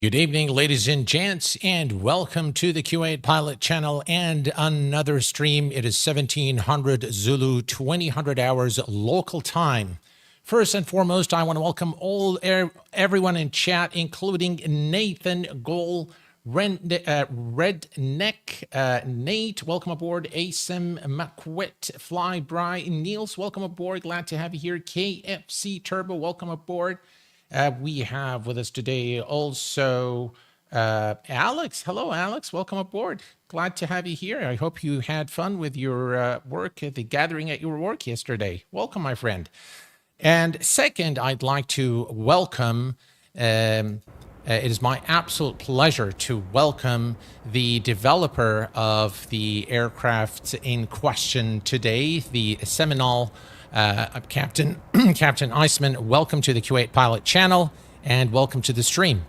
Good evening, ladies and gents, and welcome to the Q8 Pilot channel and another stream. It is 1700 Zulu, 2000 hours local time. First and foremost, I want to welcome everyone in chat, including Nathan Goal, Redneck, Nate, welcome aboard. Asim McQuit, Flyby, Niels, welcome aboard. Glad to have you here. KFC Turbo, welcome aboard. We have with us today also Alex. Hello, Alex. Welcome aboard. Glad to have you here. I hope you had fun with your work at the gathering at your work yesterday. Welcome, my friend. And second, I'd like to welcome, it is my absolute pleasure to welcome the developer of the aircraft in question today, the Seminole. Captain Iceman, welcome to the Q8 Pilot channel and welcome to the stream.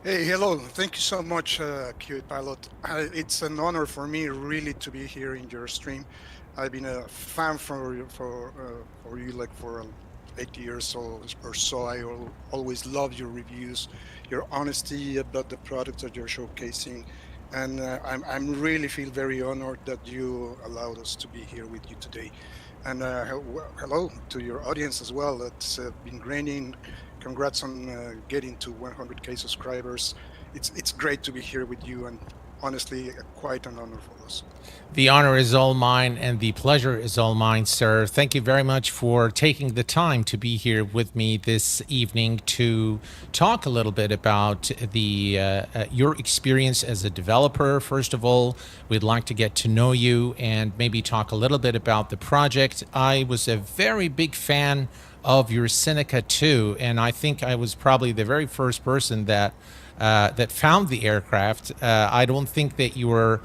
Hey, hello. Thank you so much, Q8 Pilot. It's an honor for me really to be here in your stream. I've been a fan for you like for 8 years or so. I always love your reviews, your honesty about the products that you're showcasing. And I'm really feel very honored that you allowed us to be here with you today. And hello to your audience as well. It's been graining. Congrats on getting to 100K subscribers. It's great to be here with you, and honestly, quite an honor for us. The honor is all mine and the pleasure is all mine, sir. Thank you very much for taking the time to be here with me this evening to talk a little bit about your experience as a developer. First of all, we'd like to get to know you and maybe talk a little bit about the project. I was a very big fan of your Seneca 2, and I think I was probably the very first person that found the aircraft. I don't think that you're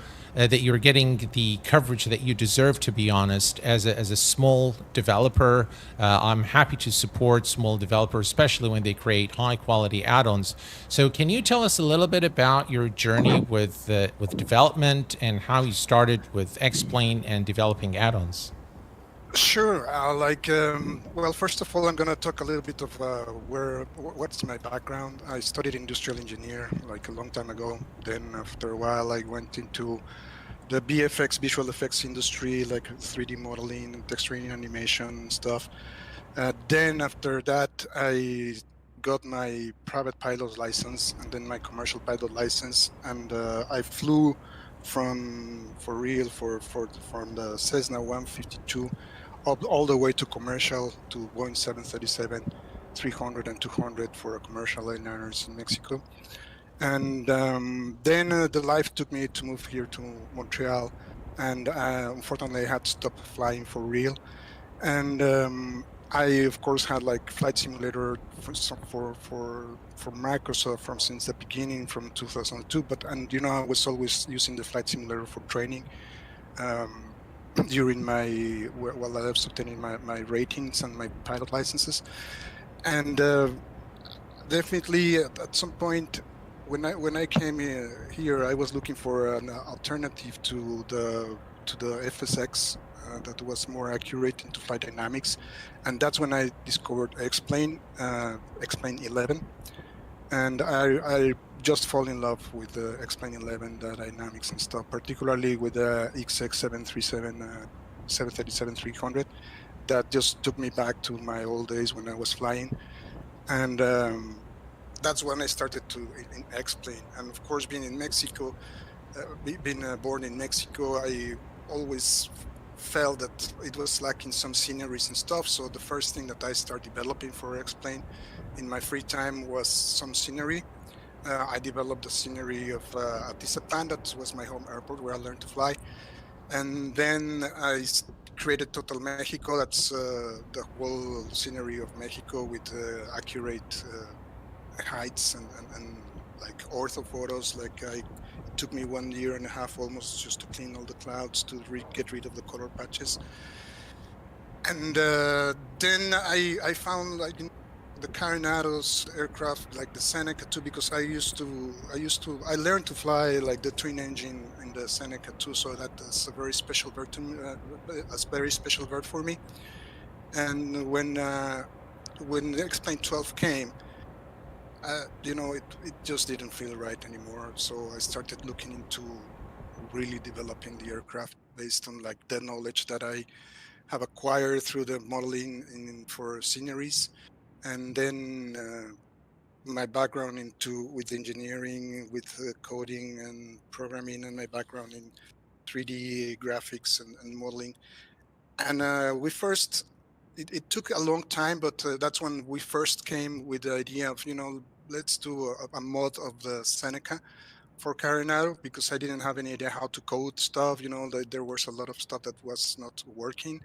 getting the coverage that you deserve, to be honest. As a small developer, I'm happy to support small developers, especially when they create high quality add-ons. So can you tell us a little bit about your journey with development and how you started with Xplane and developing add-ons? Sure. Well, first of all, I'm going to talk a little bit of what's my background. I studied industrial engineer like a long time ago. Then after a while, I went into the VFX, visual effects industry, like 3D modeling, texturing, animation stuff. Then after that, I got my private pilot license and then my commercial pilot license, and I flew from the Cessna 152 all the way to commercial to Boeing 737, 300 and 200 for commercial airliners in Mexico. And then the life took me to move here to Montreal, and unfortunately I had to stop flying for real. And I of course had like flight simulator for Microsoft from since the beginning, from 2002. And you know, I was always using the flight simulator for training. During while I was obtaining my ratings and my pilot licenses. And definitely at some point when I came here, I was looking for an alternative to the FSX that was more accurate into flight dynamics, and that's when I discovered Xplane 11, and I just fall in love with the Xplane 11, the dynamics and stuff, particularly with the XX737, 737-300. That just took me back to my old days when I was flying. And that's when I started in Xplane. And of course, being in Mexico, being born in Mexico, I always felt that it was lacking some sceneries and stuff. So the first thing that I started developing for Xplane in my free time was some scenery. I developed the scenery of Atizapán. That was my home airport where I learned to fly. And then I created Total Mexico. That's the whole scenery of Mexico with accurate heights and like ortho photos. Like it took me 1.5 years almost just to clean all the clouds, to get rid of the color patches. And then I found like the Carinados aircraft, like the Seneca 2, because I learned to fly like the twin engine in the Seneca 2, so that's a very special bird to me, a very special bird for me. And when the Xplane 12 came, it just didn't feel right anymore. So I started looking into really developing the aircraft based on like the knowledge that I have acquired through the modeling for sceneries, and then my background into with engineering, with coding and programming, and my background in 3D graphics and modeling. And we first, it took a long time, but that's when we first came with the idea of, let's do a mod of the Seneca for Carinado, because I didn't have any idea how to code stuff. There was a lot of stuff that was not working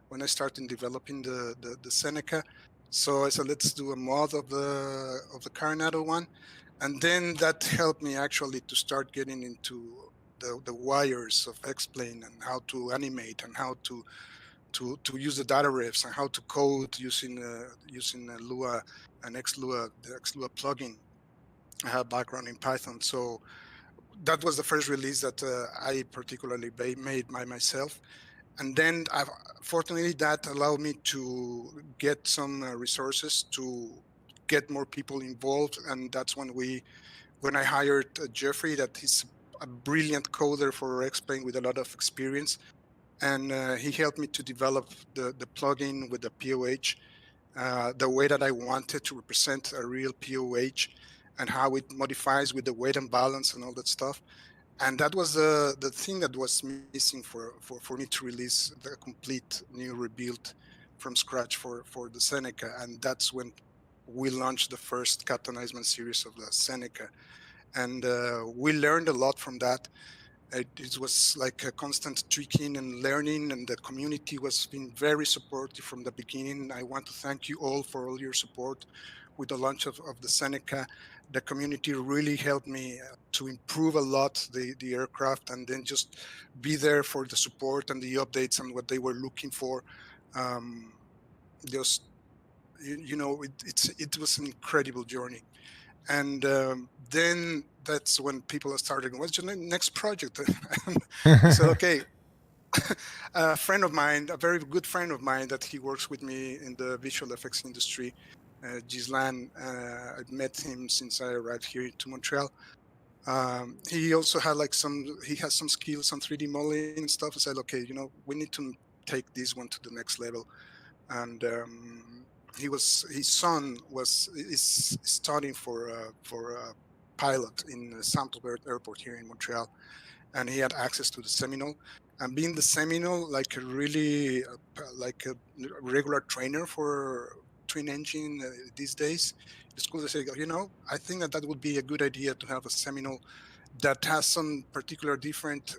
when I started developing the Seneca. So I said, let's do a mod of the Carinado one, and then that helped me actually to start getting into the wires of Xplane and how to animate and how to use the data refs and how to code using Lua and XLua, the XLua plugin. I have background in Python, so that was the first release that I particularly made by myself. And then, fortunately, that allowed me to get some resources to get more people involved. And that's when I hired Jeffrey, that he's a brilliant coder for Xplane with a lot of experience. And he helped me to develop the plugin with the POH, the way that I wanted to represent a real POH, and how it modifies with the weight and balance and all that stuff. And that was the thing that was missing for me to release the complete new rebuild from scratch for the Seneca. And that's when we launched the first Captain Iceman series of the Seneca. And we learned a lot from that. It was like a constant tweaking and learning, and the community was being very supportive from the beginning. I want to thank you all for all your support with the launch of the Seneca. The community really helped me to improve a lot the aircraft, and then just be there for the support and the updates and what they were looking for. Just it was an incredible journey. And then that's when people started, what's your next project? I said, okay. A friend of mine, a very good friend of mine, that he works with me in the visual effects industry, Gislan, I've met him since I arrived here to Montreal. He also had he has some skills on 3D modeling and stuff. I said, okay, we need to take this one to the next level. And his son is studying for a pilot in Saint-Aubert Airport here in Montreal, and he had access to the Seminole. And being the Seminole, like a regular trainer for twin engine these days, the school, they say, I think that would be a good idea to have a Seminole that has some particular different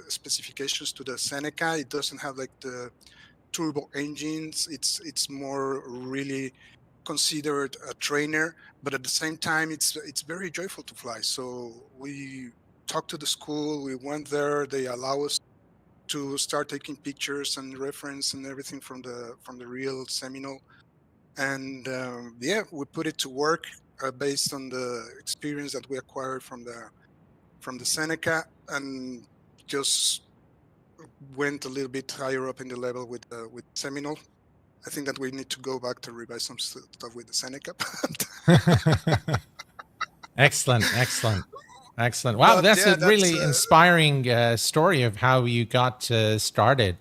specifications to the Seneca. It doesn't have like the turbo engines. It's more really considered a trainer, but at the same time, it's very joyful to fly. So we talked to the school. We went there. They allow us to start taking pictures and reference and everything from the real Seminole. And we put it to work based on the experience that we acquired from the Seneca, and just went a little bit higher up in the level with Seminole. I think that we need to go back to revise some stuff with the Seneca. Excellent. Wow, that's a really inspiring story of how you got started,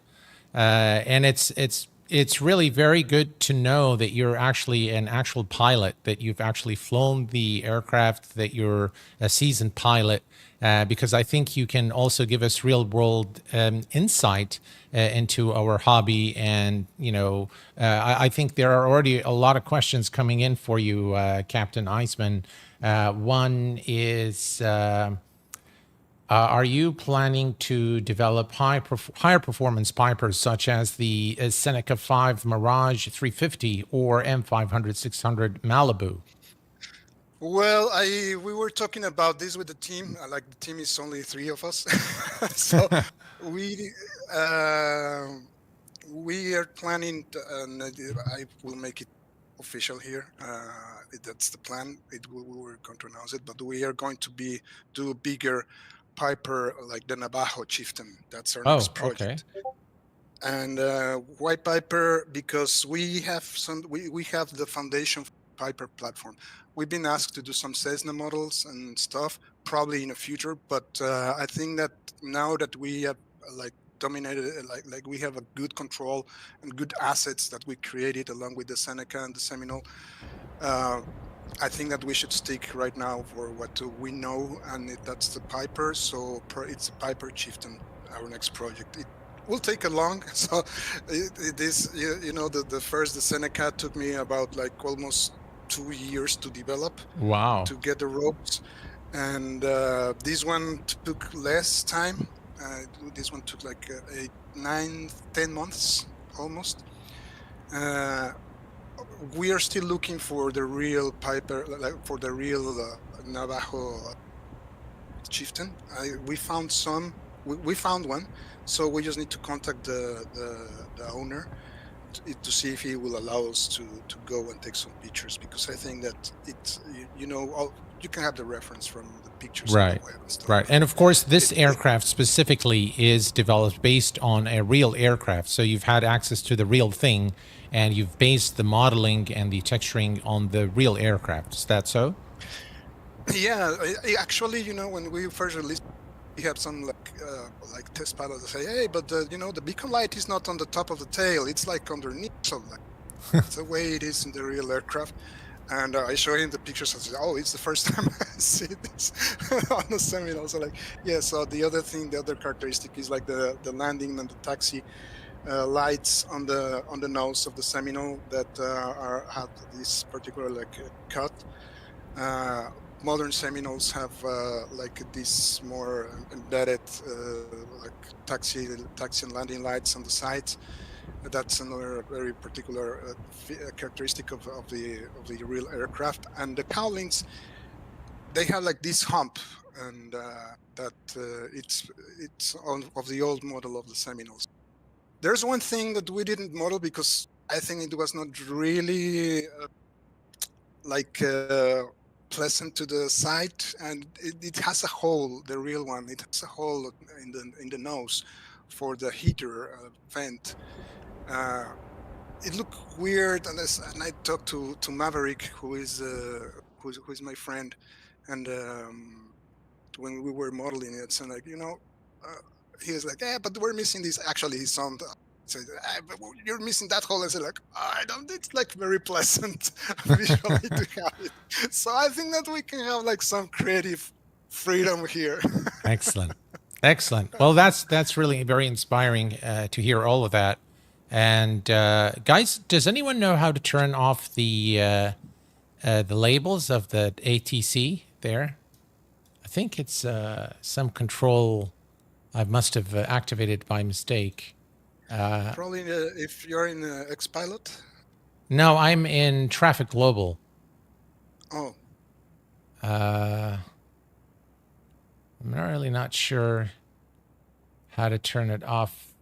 and it's really very good to know that you're actually an actual pilot, that you've actually flown the aircraft, that you're a seasoned pilot, because I think you can also give us real world insight into our hobby. And, I think there are already a lot of questions coming in for you, Captain Iceman. One is, are you planning to develop higher performance Pipers such as the Seneca 5 Mirage 350 or M500 600 Malibu? Well, we were talking about this with the team. Like, the team is only 3 of us, so we are planning, and I will make it official here. That's the plan. We were going to announce it, but we are going to do bigger Piper, like the Navajo Chieftain. That's our next project. Okay. And why Piper? Because we have the foundation Piper platform. We've been asked to do some Cessna models and stuff, probably in the future, but I think that now that we have like dominated, like we have a good control and good assets that we created along with the Seneca and the Seminole, I think that we should stick right now for what we know, and that's the Piper. So it's a Piper Chieftain, our next project. It will take a long, so it is, the Seneca took me about like almost 2 years to develop. Wow. To get the ropes, and this one took less time. This one took like 9-10 months almost. We are still looking for the real Piper, like for the real Navajo chieftain. We found some. We found one, so we just need to contact the owner to see if he will allow us to go and take some pictures, because I think that it's, you can have the reference from the pictures Right. on the web and stuff. Right. And of course, this aircraft specifically is developed based on a real aircraft. So you've had access to the real thing, and you've based the modeling and the texturing on the real aircraft. Is that so? Yeah, actually, when we first released, we had some like test pilots that say, hey, but the beacon light is not on the top of the tail, it's like underneath. So like it's the way it is in the real aircraft. And I show him the pictures and say, oh, it's the first time I see this on the Seminole. So like, yeah, so the other characteristic is like the landing and the taxi lights on the nose of the Seminole that have this particular cut. Modern Seminoles have like these more embedded like taxi and landing lights on the sides. That's another very particular characteristic of the real aircraft. And the cowlings, they have like this hump, and that it's of the old model of the Seminoles. There's one thing that we didn't model because I think it was not really pleasant to the sight, and it has a hole. The real one, it has a hole in the nose for the heater vent. It looked weird, and I talked to Maverick, who is my friend, and when we were modeling it, so like he was like, yeah, but we're missing this. Actually, his son said, but you're missing that hole. I said, like, I don't. It's like very pleasant visually to have it. So I think that we can have like some creative freedom here. Excellent. Well, that's really very inspiring to hear all of that. And guys, does anyone know how to turn off the labels of the ATC there? I think it's some control I must have activated by mistake. Probably if you're in Xpilot. No, I'm in Traffic Global. Oh. I'm really not sure how to turn it off.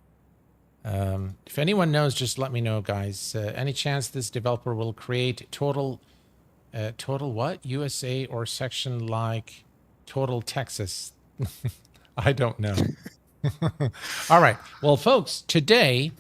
If anyone knows, just let me know, guys. Any chance this developer will create total what? USA or section like total Texas? I don't know. All right. Well, folks, today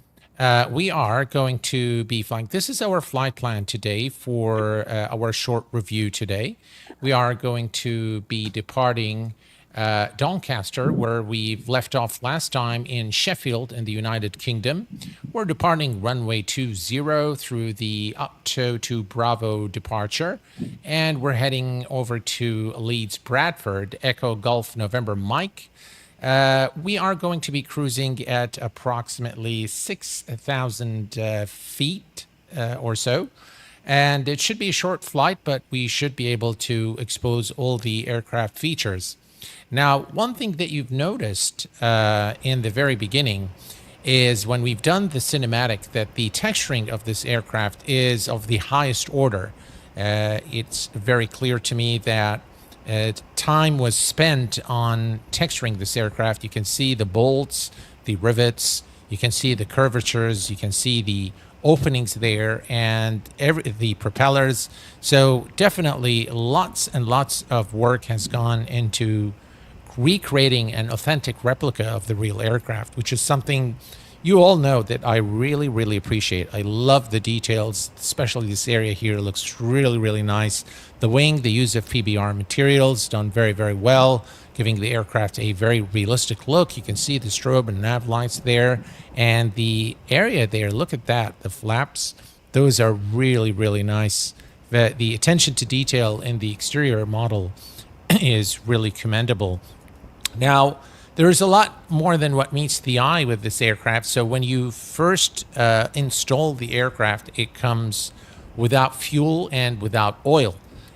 we are going to be flying. This is our flight plan today for our short review today. We are going to be departing Doncaster, where we've left off last time in Sheffield in the United Kingdom. We're departing runway 20 through the Upto to Bravo departure, and we're heading over to Leeds Bradford, Echo Golf November Mike. We are going to be cruising at approximately 6,000 feet or so. And it should be a short flight, but we should be able to expose all the aircraft features. Now, one thing that you've noticed in the very beginning is when we've done the cinematic that the texturing of this aircraft is of the highest order. It's very clear to me that time was spent on texturing this aircraft. You can see the bolts, the rivets, you can see the curvatures, you can see the openings there, and the propellers. So definitely lots and lots of work has gone into recreating an authentic replica of the real aircraft, which is something You all know that I really, really appreciate. I love the details, especially this area here looks really, really nice. The wing, the use of PBR materials done very, very well, giving the aircraft a very realistic look. You can see the strobe and nav lights there, and the area there. Look at that, the flaps. Those are really, really nice. The attention to detail in the exterior model is really commendable. Now, there's a lot more than what meets the eye with this aircraft. So when you first install the aircraft, it comes without fuel and without oil.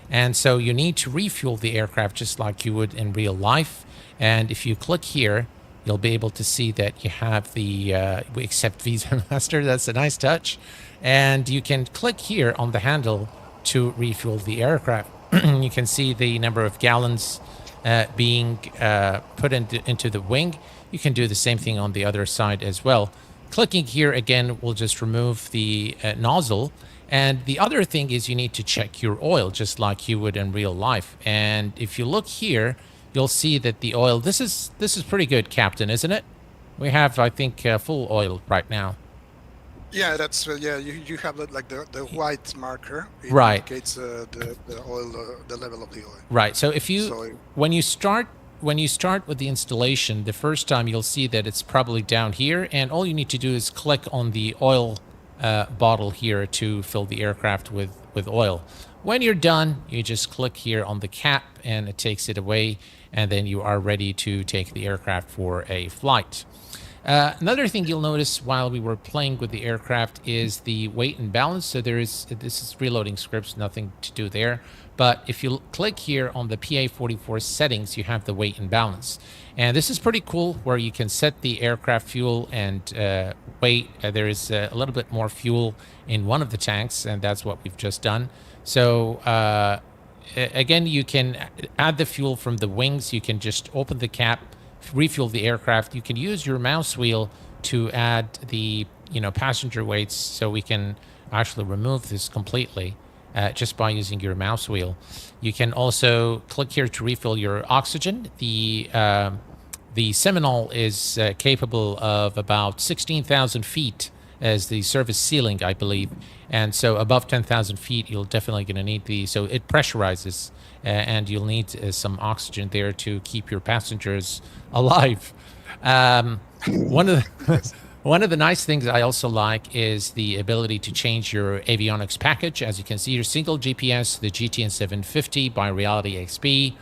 And so you need to refuel the aircraft just like you would in real life. And if you click here, you'll be able to see that you have the we accept Visa Master. That's a nice touch. And you can click here on the handle to refuel the aircraft. You can see the number of gallons being put into the wing. You can do the same thing on the other side as well. Clicking here again will just remove the nozzle. And the other thing is you need to check your oil just like you would in real life. And if you look here, you'll see that the oil, this is pretty good, Captain, isn't it? We have, I think, full oil right now. Yeah, that's yeah. You have like the white marker. It Right. indicates the oil, the level of the oil. Right. So if you when you start with the installation, the first time you'll see that it's probably down here, and all you need to do is click on the oil bottle here to fill the aircraft with oil. When you're done, you just click here on the cap, and it takes it away, and then you are ready to take the aircraft for a flight. Another thing you'll notice while we were playing with the aircraft is the weight and balance. So this is reloading scripts, nothing to do there. But if you click here on the PA44 settings, you have the weight and balance. And this is pretty cool where you can set the aircraft fuel and weight. There is a little bit more fuel in one of the tanks, and that's what we've just done. So again, you can add the fuel from the wings. You can just open the cap, refuel the aircraft. You can use your mouse wheel to add the passenger weights, so we can actually remove this completely just by using your mouse wheel. You can also click here to refill your oxygen. The Seminole is capable of about 16,000 feet as the service ceiling, I believe, and so above 10,000 feet you're definitely going to need so it pressurizes, and you'll need some oxygen there to keep your passengers alive. One of the nice things I also like is the ability to change your avionics package. As you can see, your single GPS, the GTN 750 by Reality XP,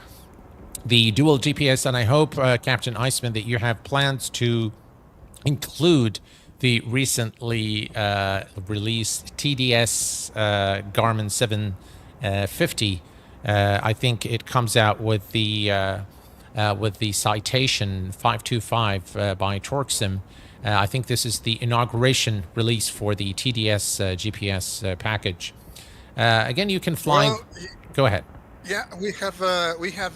the dual GPS, and I hope, Captain Iceman, that you have plans to include the recently released TDS Garmin 750. I think it comes out with the Citation 525 by TorqueSim. I think this is the inauguration release for the TDS GPS package. Again, you can fly. Well, Go ahead. Yeah, we have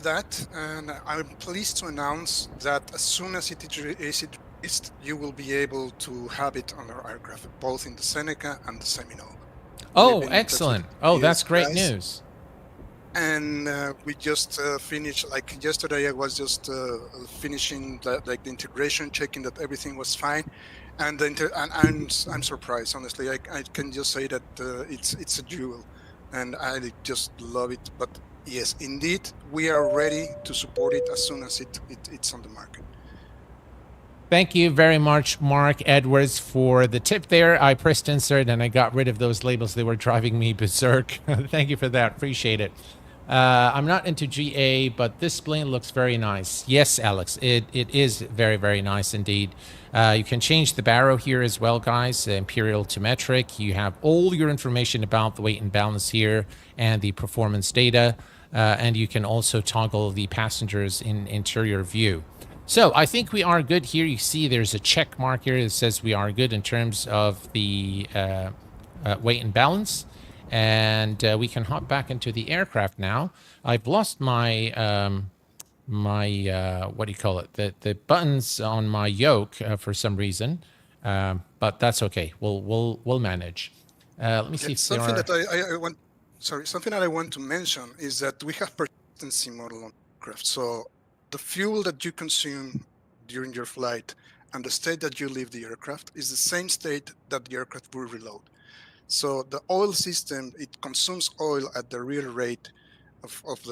that, and I'm pleased to announce that as soon as it is released, you will be able to have it on our aircraft, both in the Seneca and the Seminole. Oh, excellent! Oh, that's great news. And we just finished, like yesterday. I was just finishing the integration, checking that everything was fine, and I'm surprised, honestly. I can just say that it's a jewel, and I just love it. But yes, indeed, we are ready to support it as soon as it's on the market. Thank you very much, Mark Edwards, for the tip there. I pressed insert and I got rid of those labels. They were driving me berserk. Thank you for that. Appreciate it. I'm not into GA, but this plane looks very nice. Yes, Alex, it is very, very nice indeed. You can change the barrow here as well, guys, imperial to metric. You have all your information about the weight and balance here and the performance data. And you can also toggle the passengers in interior view. So I think we are good here. You see there's a check mark here that says we are good in terms of the weight and balance. And we can hop back into the aircraft now. I've lost my what do you call it? The buttons on my yoke for some reason, but that's okay. We'll manage. Let me see if something that I want. Sorry, something that I want to mention is that we have persistency model on aircraft. So the fuel that you consume during your flight and the state that you leave the aircraft is the same state that the aircraft will reload. So the oil system, it consumes oil at the real rate of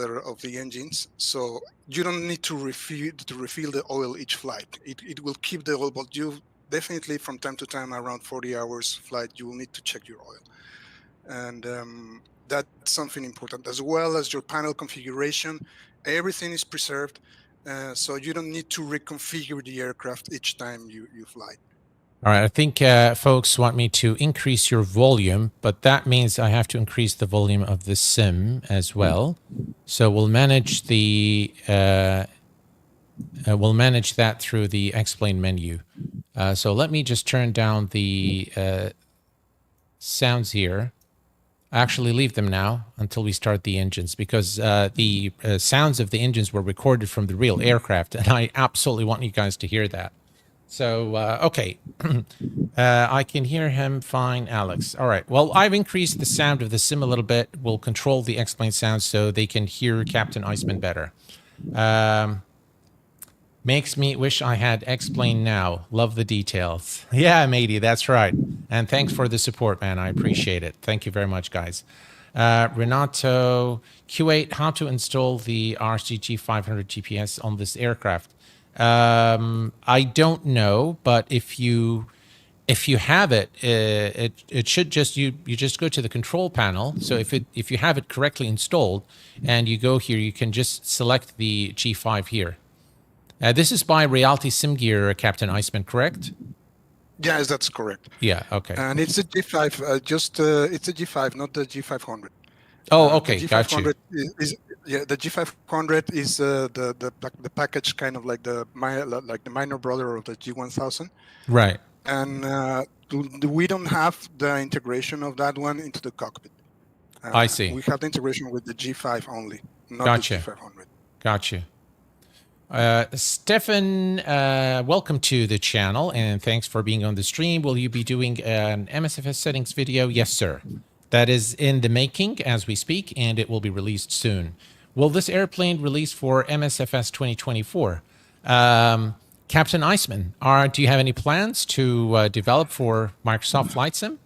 the engines. So you don't need to refill the oil each flight. It will keep the oil, but you definitely from time to time, around 40 hours flight, you will need to check your oil. And that's something important, as well as your panel configuration. Everything is preserved, so you don't need to reconfigure the aircraft each time you fly. All right, I think folks want me to increase your volume, but that means I have to increase the volume of the sim as well. So we'll manage the we'll manage that through the Xplane menu. So let me just turn down the sounds here. Actually, leave them now until we start the engines, because the sounds of the engines were recorded from the real aircraft, and I absolutely want you guys to hear that. So, okay. I can hear him fine, Alex. All right. Well, I've increased the sound of the sim a little bit. We'll control the Xplane sound so they can hear Captain Iceman better. Makes me wish I had Xplane now. Love the details. Yeah, matey, that's right. And thanks for the support, man. I appreciate it. Thank you very much, guys. Renato, Q8, how to install the RCG 500 GPS on this aircraft? I don't know, but if you have it, it should just you just go to the control panel. So if you have it correctly installed and you go here, you can just select the G5 here. This is by Reality Sim Gear, Captain Iceman, correct? Yes, that's correct. Yeah. Okay. And it's a G5. It's a G5, not the G500. Oh, okay. The Got you. The G500 is the package, kind of like the minor brother of the G1000. Right. And we don't have the integration of that one into the cockpit. I see. We have the integration with the G5 only, not Gotcha. the G500. Gotcha. Stefan, welcome to the channel, and thanks for being on the stream. Will you be doing an MSFS settings video? Yes, sir. That is in the making as we speak, and it will be released soon. Will this airplane release for MSFS 2024? Captain Iceman, do you have any plans to develop for Microsoft Flight Sim?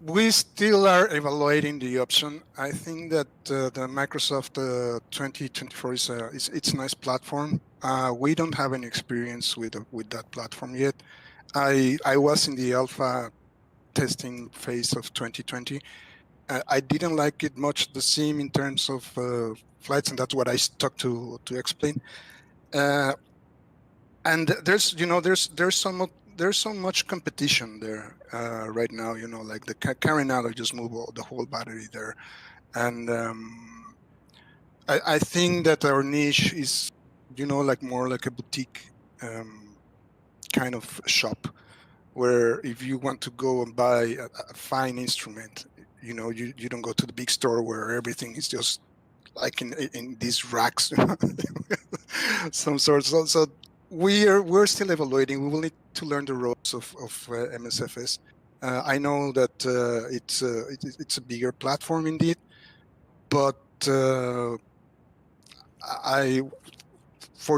We still are evaluating the option. I think that the Microsoft 2024 it's a nice platform. We don't have any experience with that platform yet. I was in the alpha testing phase of 2020. I didn't like it much, the sim, in terms of flights, and that's what I stuck to explain. And there's so much competition there right now. Like the Carinado just moved the whole battery there, and I think that our niche is like more like a boutique kind of shop, where if you want to go and buy a fine instrument, you don't go to the big store where everything is just like in these racks, some sorts. So we're still evaluating. We will need to learn the ropes of MSFS. I know that it's a bigger platform indeed, but for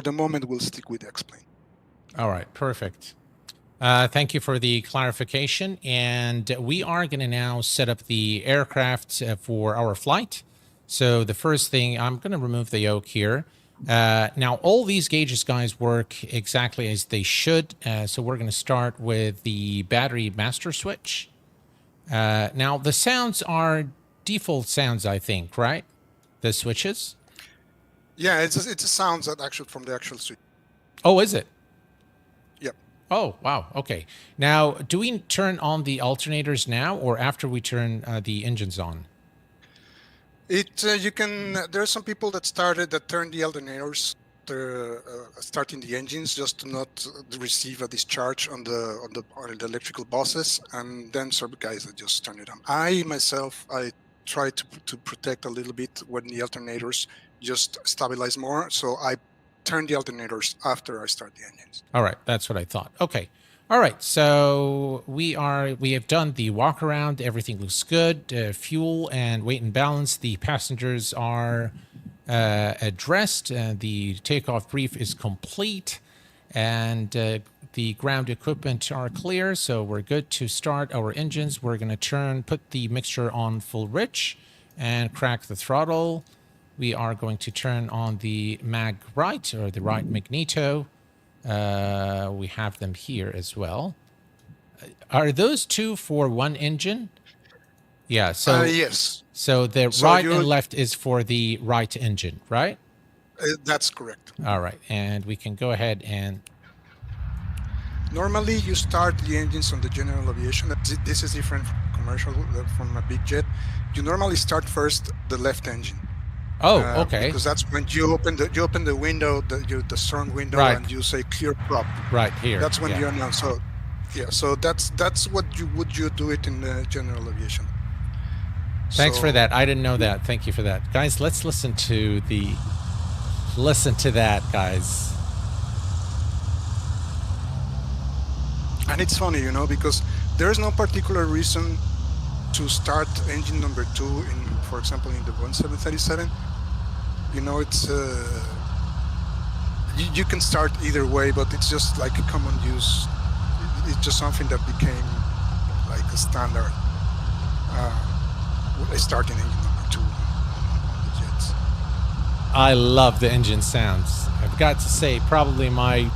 the moment, will stick with Xplane. All right, perfect. Thank you for the clarification. And we are going to now set up the aircraft for our flight. So the first thing, I'm going to remove the yoke here. Now, all these gauges, guys, work exactly as they should. So we're going to start with the battery master switch. Now, the sounds are default sounds, I think, right? The switches? Yeah, it's a sound that from the actual switch. Oh, is it? Yep. Oh, wow. Okay. Now, do we turn on the alternators now or after we turn the engines on? You can. There are some people that turned the alternators, starting the engines, just to not receive a discharge on the electrical buses, and then some guys that just turn it on. I try to protect a little bit when the alternators just stabilize more, so I turn the alternators after I start the engines. All right, that's what I thought. Okay. All right, so we have done the walk around. Everything looks good. Fuel and weight and balance. The passengers are addressed. The takeoff brief is complete. and the ground equipment are clear, so we're good to start our engines. We're going to put the mixture on full rich and crack the throttle. We are going to turn on the mag right, or the right magneto. We have them here as well. Are those two for one engine? Yeah, so yes. So the right and left is for the right engine, right? That's correct. All right, and we can go ahead and... Normally, you start the engines on the general aviation. This is different from commercial, from a big jet. You normally start first the left engine. Oh, okay. Because that's when you open the window, the stern window, right, and you say clear prop. Right here. That's when you announce. So, yeah. So that's what you do it in the general aviation. Thanks for that. I didn't know that. Thank you for that, guys. Let's listen to that, guys. And it's funny, because there's no particular reason to start engine number 2 in, for example, in the Boeing 737. It's you can start either way, but it's just like a common use. It's just something that became like a standard. Starting engine number 2 on the jets. I love the engine sounds. I've got to say, probably my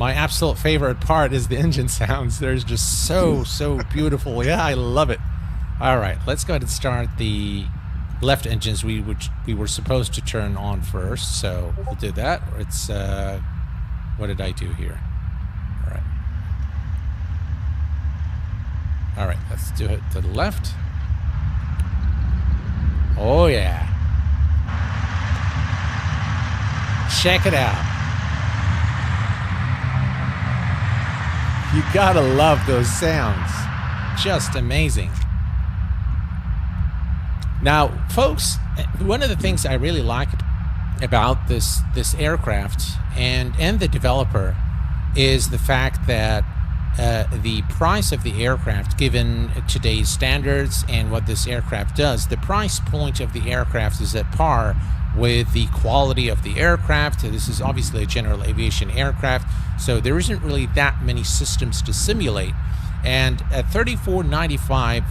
absolute favorite part is the engine sounds. They're just so beautiful. Yeah, I love it. All right, let's go ahead and start the left engines we were supposed to turn on first. So we'll do that. It's what did I do here? All right, let's do it to the left. Oh yeah. Check it out. You gotta love those sounds. Just amazing. Now, folks, one of the things I really like about this aircraft and the developer is the fact that the price of the aircraft, given today's standards and what this aircraft does, the price point of the aircraft is at par with the quality of the aircraft. This is obviously a general aviation aircraft, so there isn't really that many systems to simulate. And at $34.95,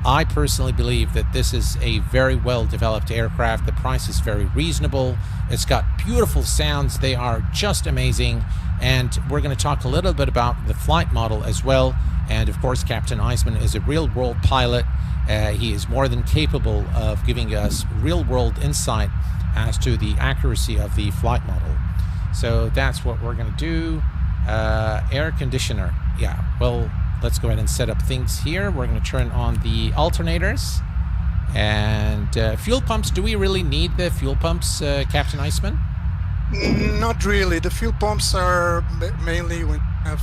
I personally believe that this is a very well developed aircraft. The price is very reasonable. It's got beautiful sounds. They are just amazing. And we're going to talk a little bit about the flight model as well. And of course, Captain Eisman is a real-world pilot. He is more than capable of giving us real-world insight as to the accuracy of the flight model. So that's what we're going to do. Air conditioner. Yeah, well, let's go ahead and set up things here. We're going to turn on the alternators. And fuel pumps. Do we really need the fuel pumps, Captain Eisman? Not really. The fuel pumps are mainly when you have...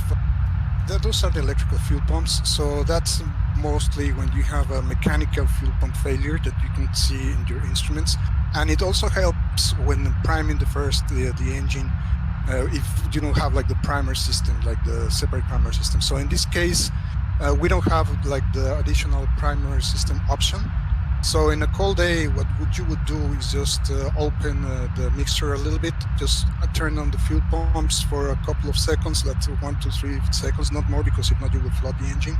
Those are the electrical fuel pumps. So that's mostly when you have a mechanical fuel pump failure that you can see in your instruments. And it also helps when priming the engine, if you don't have like the primer system, like the separate primer system. So in this case, we don't have like the additional primer system option. So in a cold day, what you would do is just open the mixture a little bit, just turn on the fuel pumps for a couple of seconds, that's 1 to 3 seconds, not more, because if not, you will flood the engine.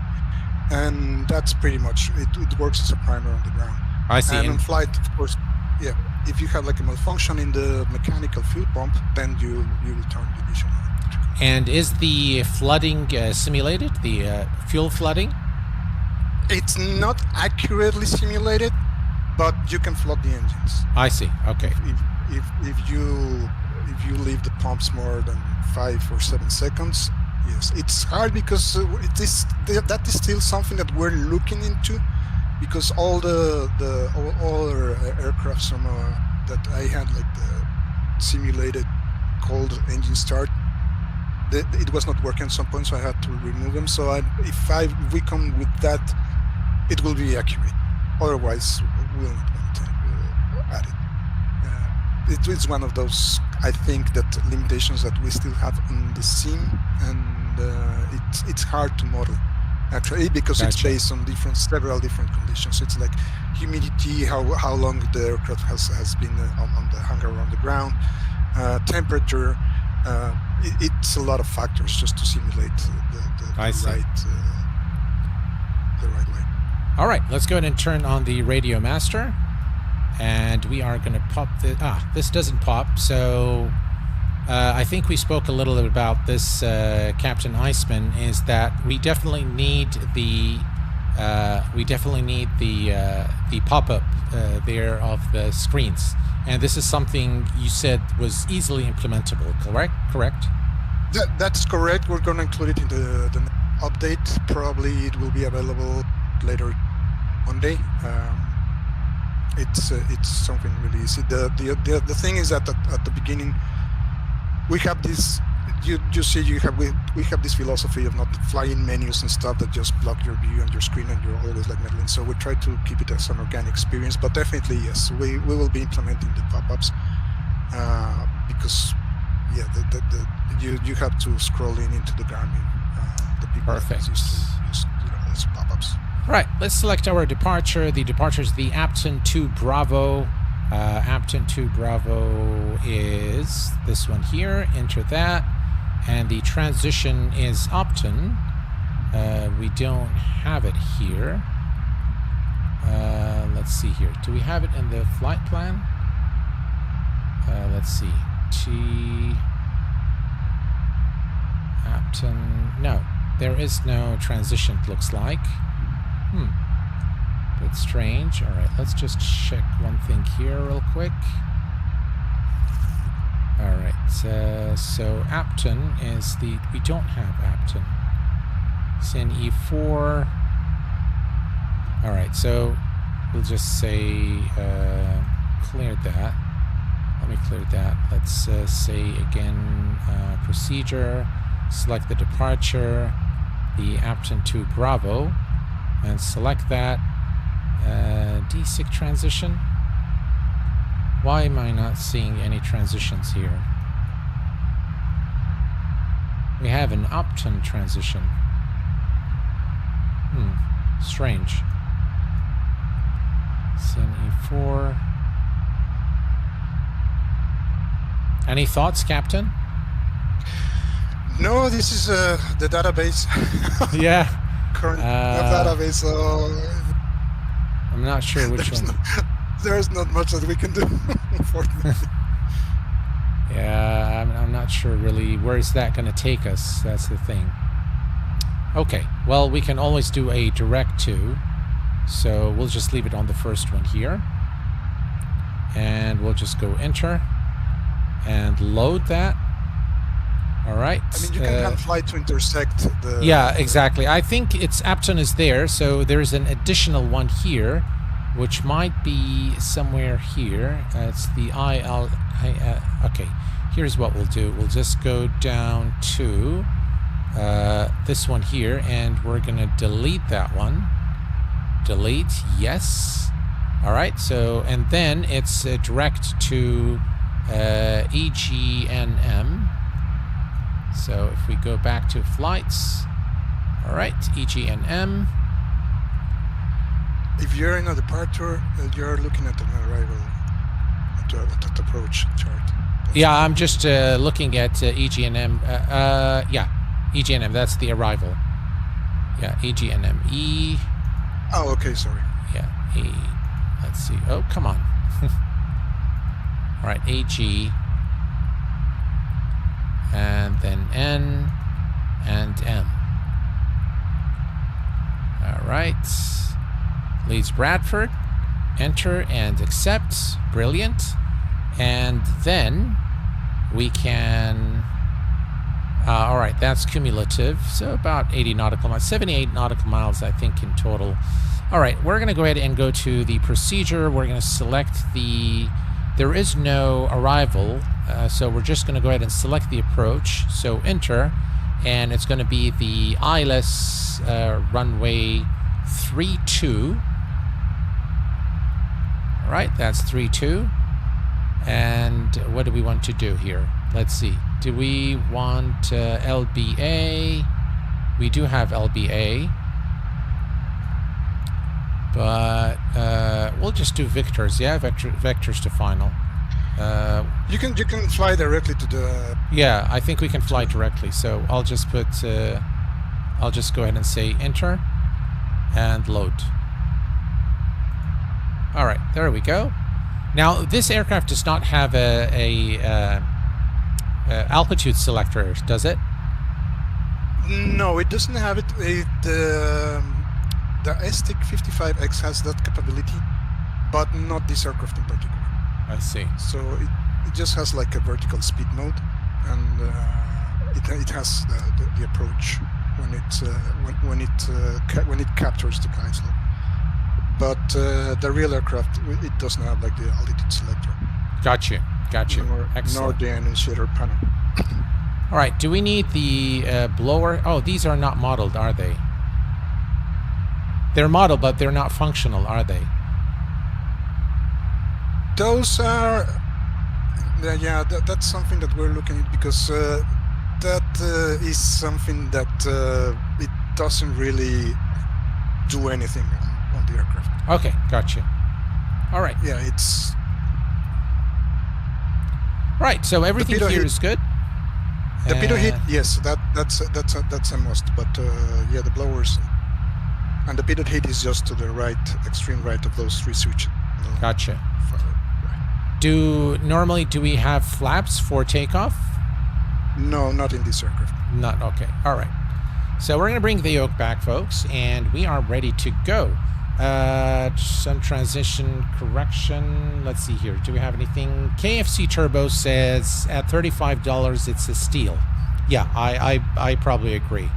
And that's pretty much it. It works as a primer on the ground. I see. And on flight, of course, yeah, if you have like a malfunction in the mechanical fuel pump, then you will turn the additional. And is the flooding simulated, the fuel flooding? It's not accurately simulated, but you can flood the engines. I see. Okay. If you leave the pumps more than 5 or 7 seconds, yes, it's hard because that is still something that we're looking into, because all the other aircraft that I had, like the simulated cold engine start, it was not working at some point, so I had to remove them. So if we come with that, it will be accurate. Otherwise, we'll not add it. It's one of those, I think, that limitations that we still have on the sim, and it's hard to model actually, because Gotcha. It's based on several different conditions. It's like humidity, how long the aircraft has been on the hangar on the ground, temperature, It's a lot of factors just to simulate the right way. All right, let's go ahead and turn on the radio master, and we are going to pop the. This doesn't pop, so I think we spoke a little bit about this, Captain Iceman. Is that we definitely need the pop-up there of the screens, and this is something you said was easily implementable. Correct? That's correct. We're going to include it in the update. Probably it will be available later Monday. It's something really easy. The thing is that at the beginning we have this. You see, we have this philosophy of not flying menus and stuff that just block your view on your screen, and you're always like meddling. So we try to keep it as an organic experience. But definitely, yes, we will be implementing the pop-ups because you have to scroll into the Garmin. The people used to use those pop-ups. Right, let's select our departure. The departure is the Apton 2 Bravo. Apton 2 Bravo is this one here. Enter that. And the transition is Upton. We don't have it here. Let's see here. Do we have it in the flight plan? Let's see. Apton. No, there is no transition, it looks like. That's strange. All right, let's just check one thing here real quick. All right, so Apton is the... We don't have Apton. Sin E4. All right, so we'll just say clear that. Let me clear that. Let's say again procedure. Select the departure, the Apton 2 Bravo, and select that. DSIG transition. Why am I not seeing any transitions here? We have an Upton transition. Strange. Sin E4. Any thoughts, Captain? No, this is the database. Yeah. Current database, so... I'm not sure which one. There's not much that we can do, unfortunately. Yeah, I'm not sure really. Where is that going to take us? That's the thing. Okay, well, we can always do a direct to. So we'll just leave it on the first one here. And we'll just go enter. And load that. All right. I mean, you can handfly to intersect the... Yeah, exactly. I think it's Apton is there, so there's an additional one here, which might be somewhere here. It's the okay, here's what we'll do. We'll just go down to this one here, and we're going to delete that one. Delete, yes. All right, so, and then it's direct to EGNM. So if we go back to flights, all right, EGNM. If you're in a departure, you're looking at an arrival, at the approach chart. Yeah, I'm just looking at EGNM. Yeah, EGNM, that's the arrival. Yeah, EGNM. E. Oh, okay, sorry. Yeah, E. Let's see. Oh, come on. All right, AG. And then N and M. All right. Leeds Bradford. Enter and accept. Brilliant. And then we can... all right, that's cumulative. So about 80 nautical miles, 78 nautical miles, I think, in total. All right, we're going to go ahead and go to the procedure. We're going to select the... There is no arrival, so we're just going to go ahead and select the approach. So enter, and it's going to be the ILS runway 32. All right, that's 32. And what do we want to do here? Let's see. Do we want LBA? We do have LBA. But we'll just do vectors. Yeah, vectors to final. You can fly directly to the. Yeah, I think we can fly directly. So I'll just put. I'll just go ahead and say enter, and load. All right, there we go. Now this aircraft does not have a altitude selector, does it? No, it doesn't have it. The STIC 55X has that capability, but not this aircraft in particular. I see. So it just has like a vertical speed mode, and it has the approach when it captures the kite slope. But the real aircraft, it doesn't have like the altitude selector. Got you. Nor the initiator panel. All right. Do we need the blower? Oh, these are not modeled, are they? They're modeled, but they're not functional, are they? Those are, yeah, that's something that we're looking at, because that is something that it doesn't really do anything on the aircraft. Okay, gotcha. All right. Yeah, it's right. So everything here is good. The pitot heat, yes, that's a must. But yeah, the blowers and the pitot heat is just to the right, extreme right of those three switches. Gotcha. Do we have flaps for takeoff? No, not in this aircraft. Not okay. All right. So we're going to bring the yoke back, folks, and we are ready to go. Some transition correction. Let's see here. Do we have anything? KFC Turbo says at $35 it's a steal. Yeah, I probably agree.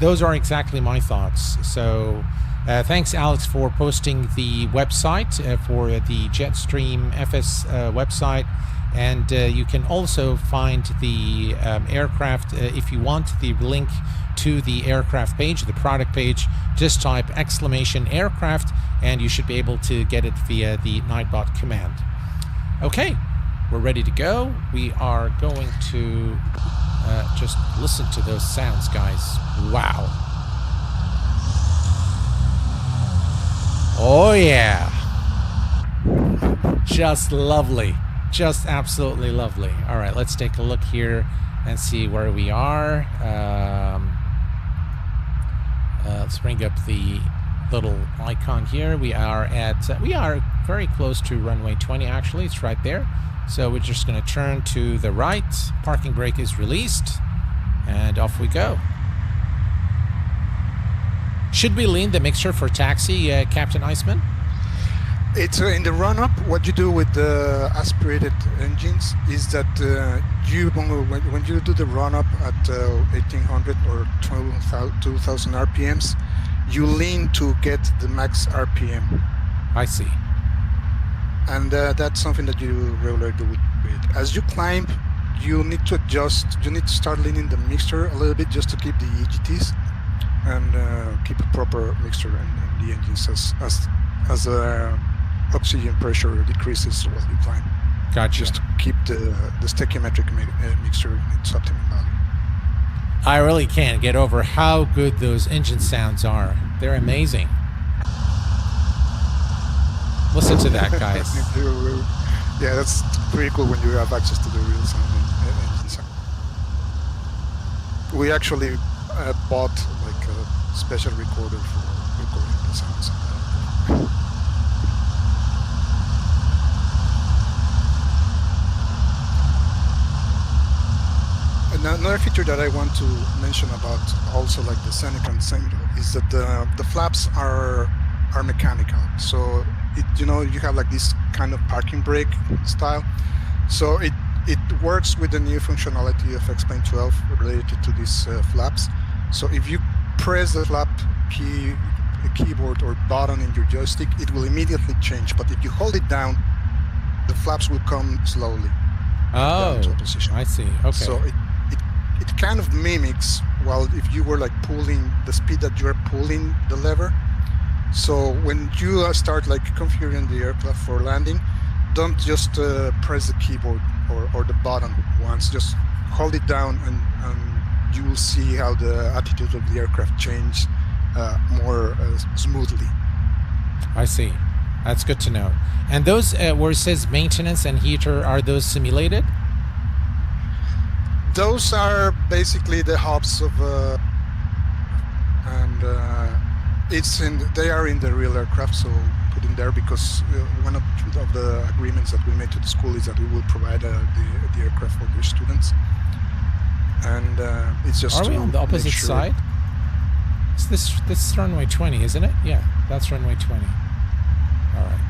Those are exactly my thoughts. So thanks, Alex, for posting the website for the Jetstream FS website. And you can also find the aircraft if you want the link to the aircraft page, the product page. Just type !aircraft and you should be able to get it via the Nightbot command. Okay, we're ready to go. We are going to just listen to those sounds, guys. Wow. Oh yeah. Just lovely. Just absolutely lovely. All right, let's take a look here and see where we are. Let's bring up the little icon here. We are very close to runway 20, actually. It's right there. So we're just going to turn to the right. Parking brake is released, and off we go. Should we lean the mixture for taxi, Captain Iceman? It's in the run-up. What you do with the aspirated engines is that when you do the run-up at 1800 or 2000 RPMs, you lean to get the max RPM. I see. And that's something that you regularly do with. As you climb, you need to adjust. You need to start leaning the mixture a little bit just to keep the EGTs and keep a proper mixture in the engines as oxygen pressure decreases while you climb. Gotcha. Just to keep the stoichiometric mixture in its optimum value. I really can't get over how good those engine sounds are. They're amazing. Listen to that, guys. Yeah, that's pretty cool when you have access to the real sound engine sound. We actually bought like a special recorder for recording the sounds. Another feature that I want to mention about also like the Seneca and Seminole is that the flaps are mechanical. So you have like this kind of parking brake style. So it works with the new functionality of Xplane 12 related to these flaps. So if you press the flap keyboard or button in your joystick, it will immediately change. But if you hold it down, the flaps will come slowly. Oh, to a position. I see. Okay. So it kind of mimics, well, if you were like pulling the speed that you're pulling the lever. So when you start like configuring the aircraft for landing, don't just press the keyboard or the button once. Just hold it down and you will see how the attitude of the aircraft change more smoothly. I see. That's good to know. And those where it says maintenance and heater, are those simulated? Those are basically the hubs of, they are in the real aircraft, so put in there because one of the agreements that we made to the school is that we will provide the aircraft for their students. And it's just. Are we on the opposite side? This is runway 20, isn't it? Yeah, that's runway 20. All right.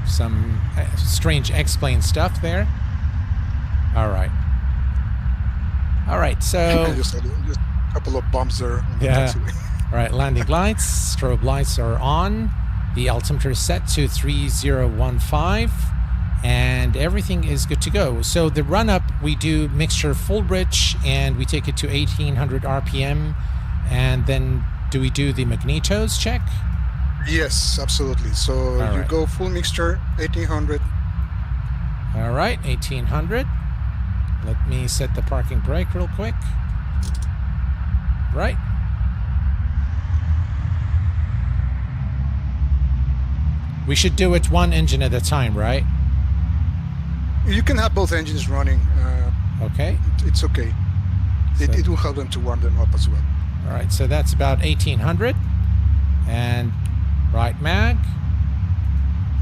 Some strange Xplane stuff there. All right. All right, so... just a couple of bumps there. Yeah. All right, landing lights. Strobe lights are on. The altimeter is set to 3015. And everything is good to go. So the run-up, we do mixture full bridge, and we take it to 1800 RPM. And then do we do the magnetos check? Yes, absolutely. So you go full mixture, 1800. All right, 1800. Let me set the parking brake real quick. Right. We should do it one engine at a time, right? You can have both engines running. Okay. It's okay. It will help them to warm them up as well. All right, so that's about 1800. And right mag.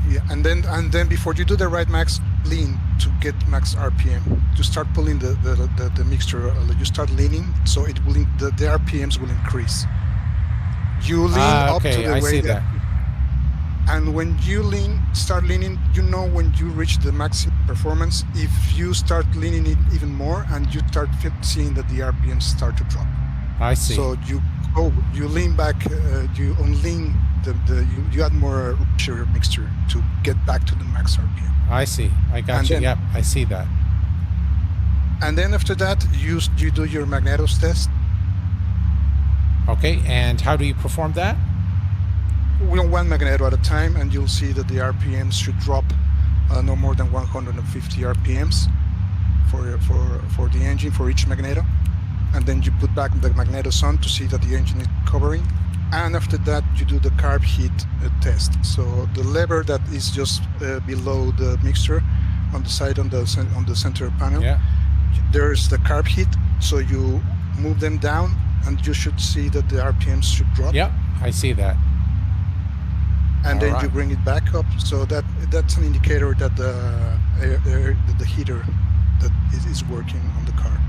Yeah, and then before you do the right max, lean to get max RPM. You start pulling the mixture. You start leaning, so it will the RPMs will increase. You lean up to the way that. And when you start leaning, you know when you reach the maximum performance. If you start leaning it even more, and you start seeing that the RPMs start to drop. I see. So you lean back, you unlean you add more sugar mixture to get back to the max RPM. I see. I got you. Yep, I see that. And then after that, you do your magnetos test. Okay, and how do you perform that? One magneto at a time, and you'll see that the RPMs should drop no more than 150 RPMs for the engine for each magneto. And then you put back the magnetos on to see that the engine is covering. And after that, you do the carb heat test. So the lever that is just below the mixture on the side on the center panel, there's the carb heat. So you move them down, and you should see that the RPMs should drop. Yep, I see that. And then you bring it back up. So that's an indicator that the heater that is working on the car.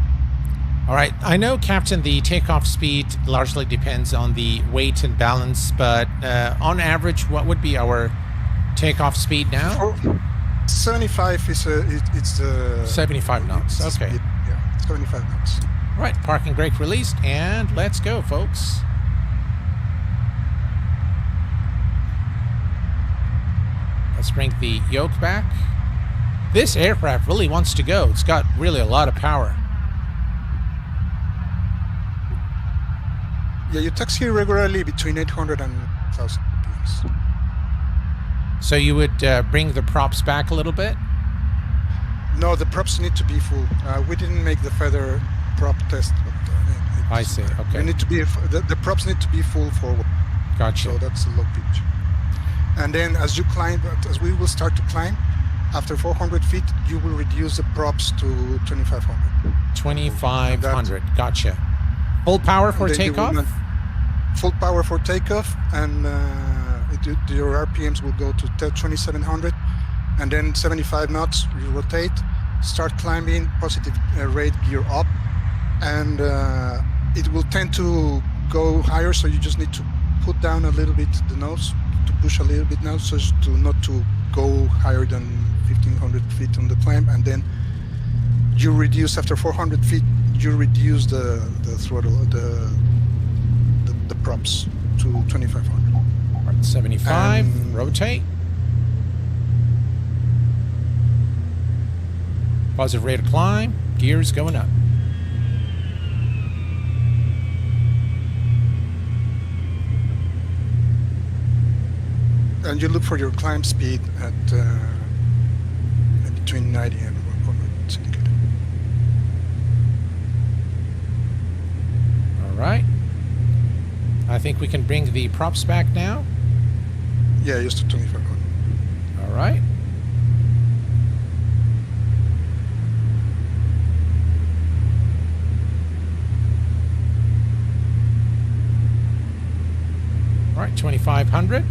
All right. I know, Captain, the takeoff speed largely depends on the weight and balance, but on average, what would be our takeoff speed now? 75 is it's 75 knots. Okay. Speed. Yeah, 75 knots. All right. Parking brake released, and let's go, folks. Let's bring the yoke back. This aircraft really wants to go. It's got really a lot of power. Yeah, you taxi regularly between 800 and 1,000 RPMs. So you would bring the props back a little bit? No, the props need to be full. We didn't make the feather prop test. But, I see, okay. We need to be, the props need to be full forward. Gotcha. So that's a low pitch. And then as you climb, as we will start to climb, after 400 feet, you will reduce the props to 2,500. 2,500, gotcha. Full power for takeoff? Full power for takeoff, and your RPMs will go to 2,700, and then 75 knots, you rotate, start climbing, positive rate gear up, and it will tend to go higher, so you just need to put down a little bit the nose, to push a little bit now, so as to not to go higher than 1,500 feet on the climb, and then you reduce after 400 feet, you reduce the throttle, the props to 2,500. All right, 75, rotate. Positive rate of climb, gears going up. And you look for your climb speed at between 90 and 100 syndicated. All right. I think we can bring the props back now. Yeah, just to 2500. All right. All right, 2500.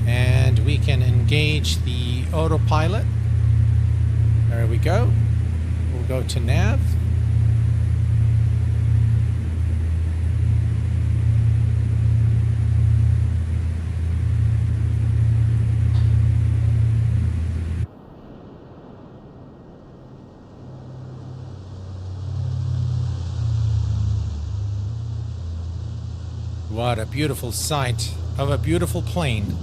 And we can engage the autopilot. There we go. We'll go to nav. What a beautiful sight of a beautiful plane.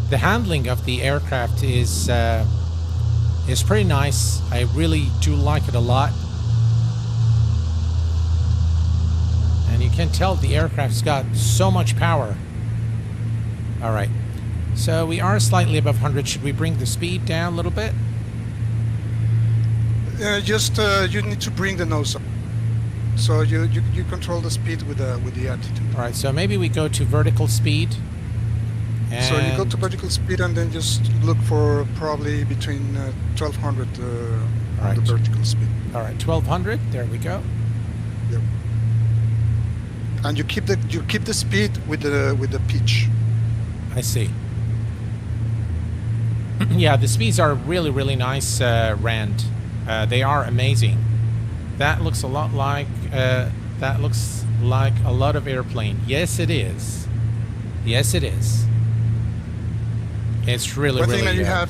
The handling of the aircraft is pretty nice. I really do like it a lot. And you can tell the aircraft's got so much power. All right. So we are slightly above 100. Should we bring the speed down a little bit? You need to bring the nose up. So you control the speed with the attitude. All right, so maybe we go to vertical speed. So you go to vertical speed and then just look for probably between 1200 on the vertical speed. All right, 1200. There we go. Yep. And you keep the speed with the pitch. I see. Yeah, the speeds are really, really nice, Rand. They are amazing. That looks a lot like a lot of airplane. Yes, it is. Yes, it is. It's really, One really. thing that you have,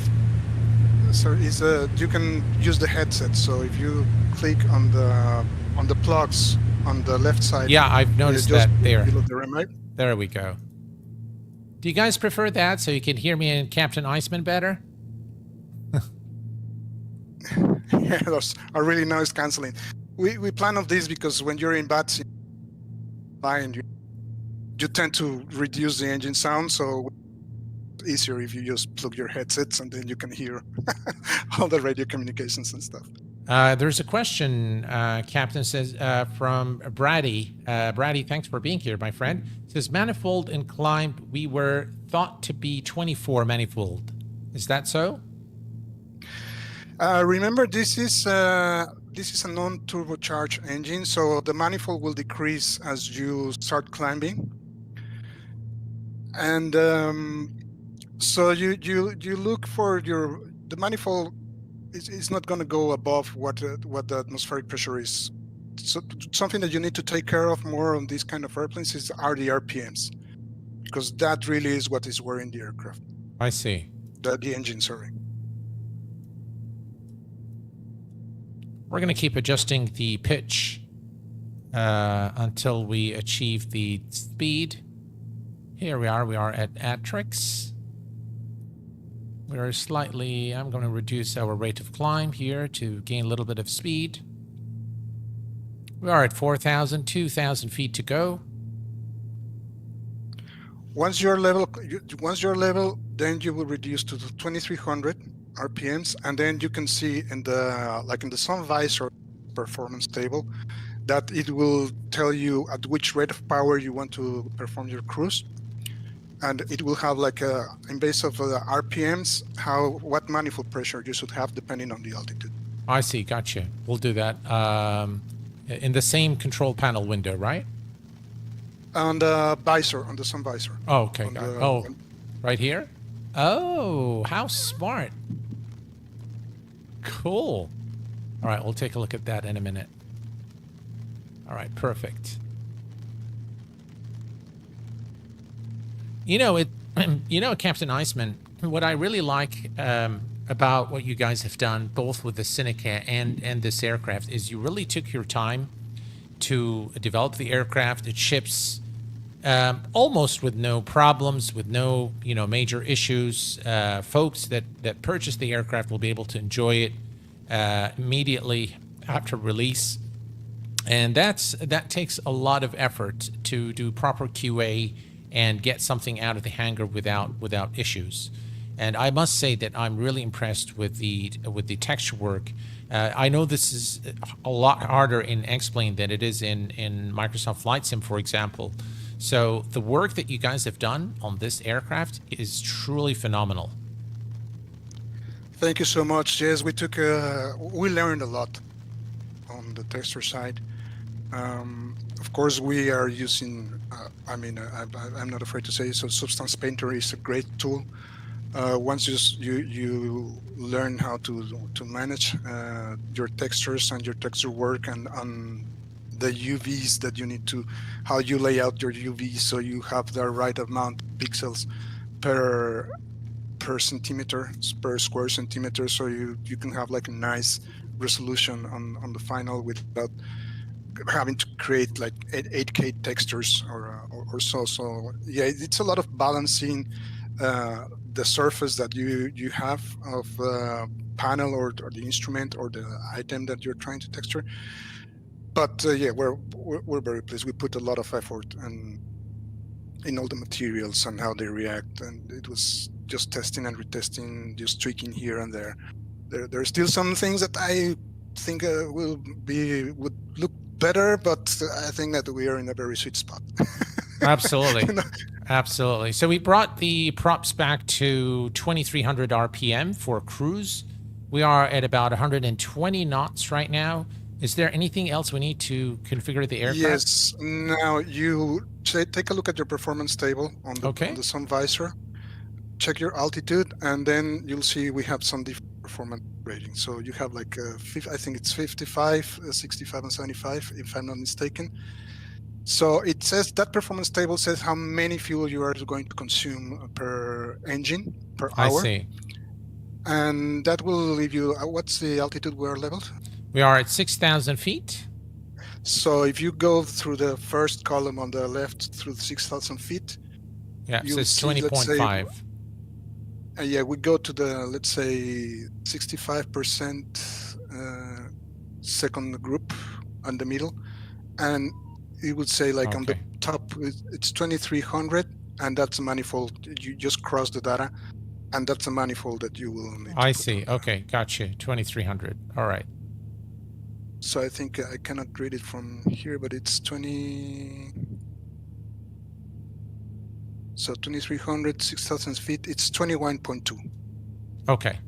sir, is you can use the headset. So if you click on the plugs on the left side. Yeah, I've noticed that there. Below the remote. There we go. Do you guys prefer that so you can hear me and Captain Iceman better? Yeah, those are really noise canceling. We plan on this because when you're in bad line, you tend to reduce the engine sound, so it's easier if you just plug your headsets and then you can hear all the radio communications and stuff. There's a question, Captain says, from Brady. Brady, thanks for being here, my friend. Says, manifold and climb, we were thought to be 24 manifold. Is that so? Remember, this is a non-turbocharged engine, so the manifold will decrease as you start climbing. And so you look for the manifold. It's not going to go above what the atmospheric pressure is. So something that you need to take care of more on these kind of airplanes are the RPMs, because that really is what is wearing the aircraft. I see. The engine, sorry. We're going to keep adjusting the pitch until we achieve the speed. Here we are. We are at Atrix. We're slightly, I'm going to reduce our rate of climb here to gain a little bit of speed. We are at 4,000, 2,000 feet to go. Once you're level, then you will reduce to the 2,300 RPMs, and then you can see in the sun visor performance table that it will tell you at which rate of power you want to perform your cruise. And it will have in base of the RPMs, what manifold pressure you should have depending on the altitude. I see, gotcha. We'll do that in the same control panel window, right? On the visor, on the sun visor. Oh, okay. Right here? Oh, how smart. Cool. All right, we'll take a look at that in a minute. All right, perfect. You know, Captain Iceman, what I really like about what you guys have done, both with the Seneca and this aircraft, is you really took your time to develop the aircraft. It ships almost with no problems, with no major issues. Folks that purchase the aircraft will be able to enjoy it immediately after release, and that takes a lot of effort to do proper QA and get something out of the hangar without issues. And I must say that I'm really impressed with the texture work. I know this is a lot harder in Xplane than it is in Microsoft Flight Sim, for example. So the work that you guys have done on this aircraft is truly phenomenal. Thank you so much. Yes, we learned a lot on the texture side. Of course, we are using, I'm not afraid to say, so Substance Painter is a great tool. Once you learn how to manage your textures and your texture work and on the UVs that you need to, how you lay out your UVs so you have the right amount of pixels per centimeter, per square centimeter, so you can have like a nice resolution on the final without having to create like 8K textures or so. So yeah, it's a lot of balancing the surface that you have of the panel or the instrument or the item that you're trying to texture. But yeah, we're very pleased. We put a lot of effort and in all the materials and how they react, and it was just testing and retesting, just tweaking here and there. There are still some things that I think would look better, but I think that we are in a very sweet spot. Absolutely. Absolutely. So we brought the props back to 2300 RPM for cruise. We are at about 120 knots right now. Is there anything else we need to configure the aircraft? Yes. Now you take a look at your performance table on the sun visor. Check your altitude, and then you'll see we have some different performance ratings. So you have like I think it's 55, 65, and 75, if I'm not mistaken. So it says that performance table says how many fuel you are going to consume per engine per hour. I see. And that will leave you. What's the altitude we are leveled? We are at 6,000 feet. So if you go through the first column on the left through 6,000 feet, yeah, so it's 20.5. Yeah, we go to the, let's say, 65% second group on the middle, and it would say like on the top it's 2300, and that's a manifold. You just cross the data, and that's a manifold that you will need. I see. Okay, gotcha. 2300. All right. So I think I cannot read it from here, but it's 20. So 2300, 6,000 feet, it's 21.2. Okay.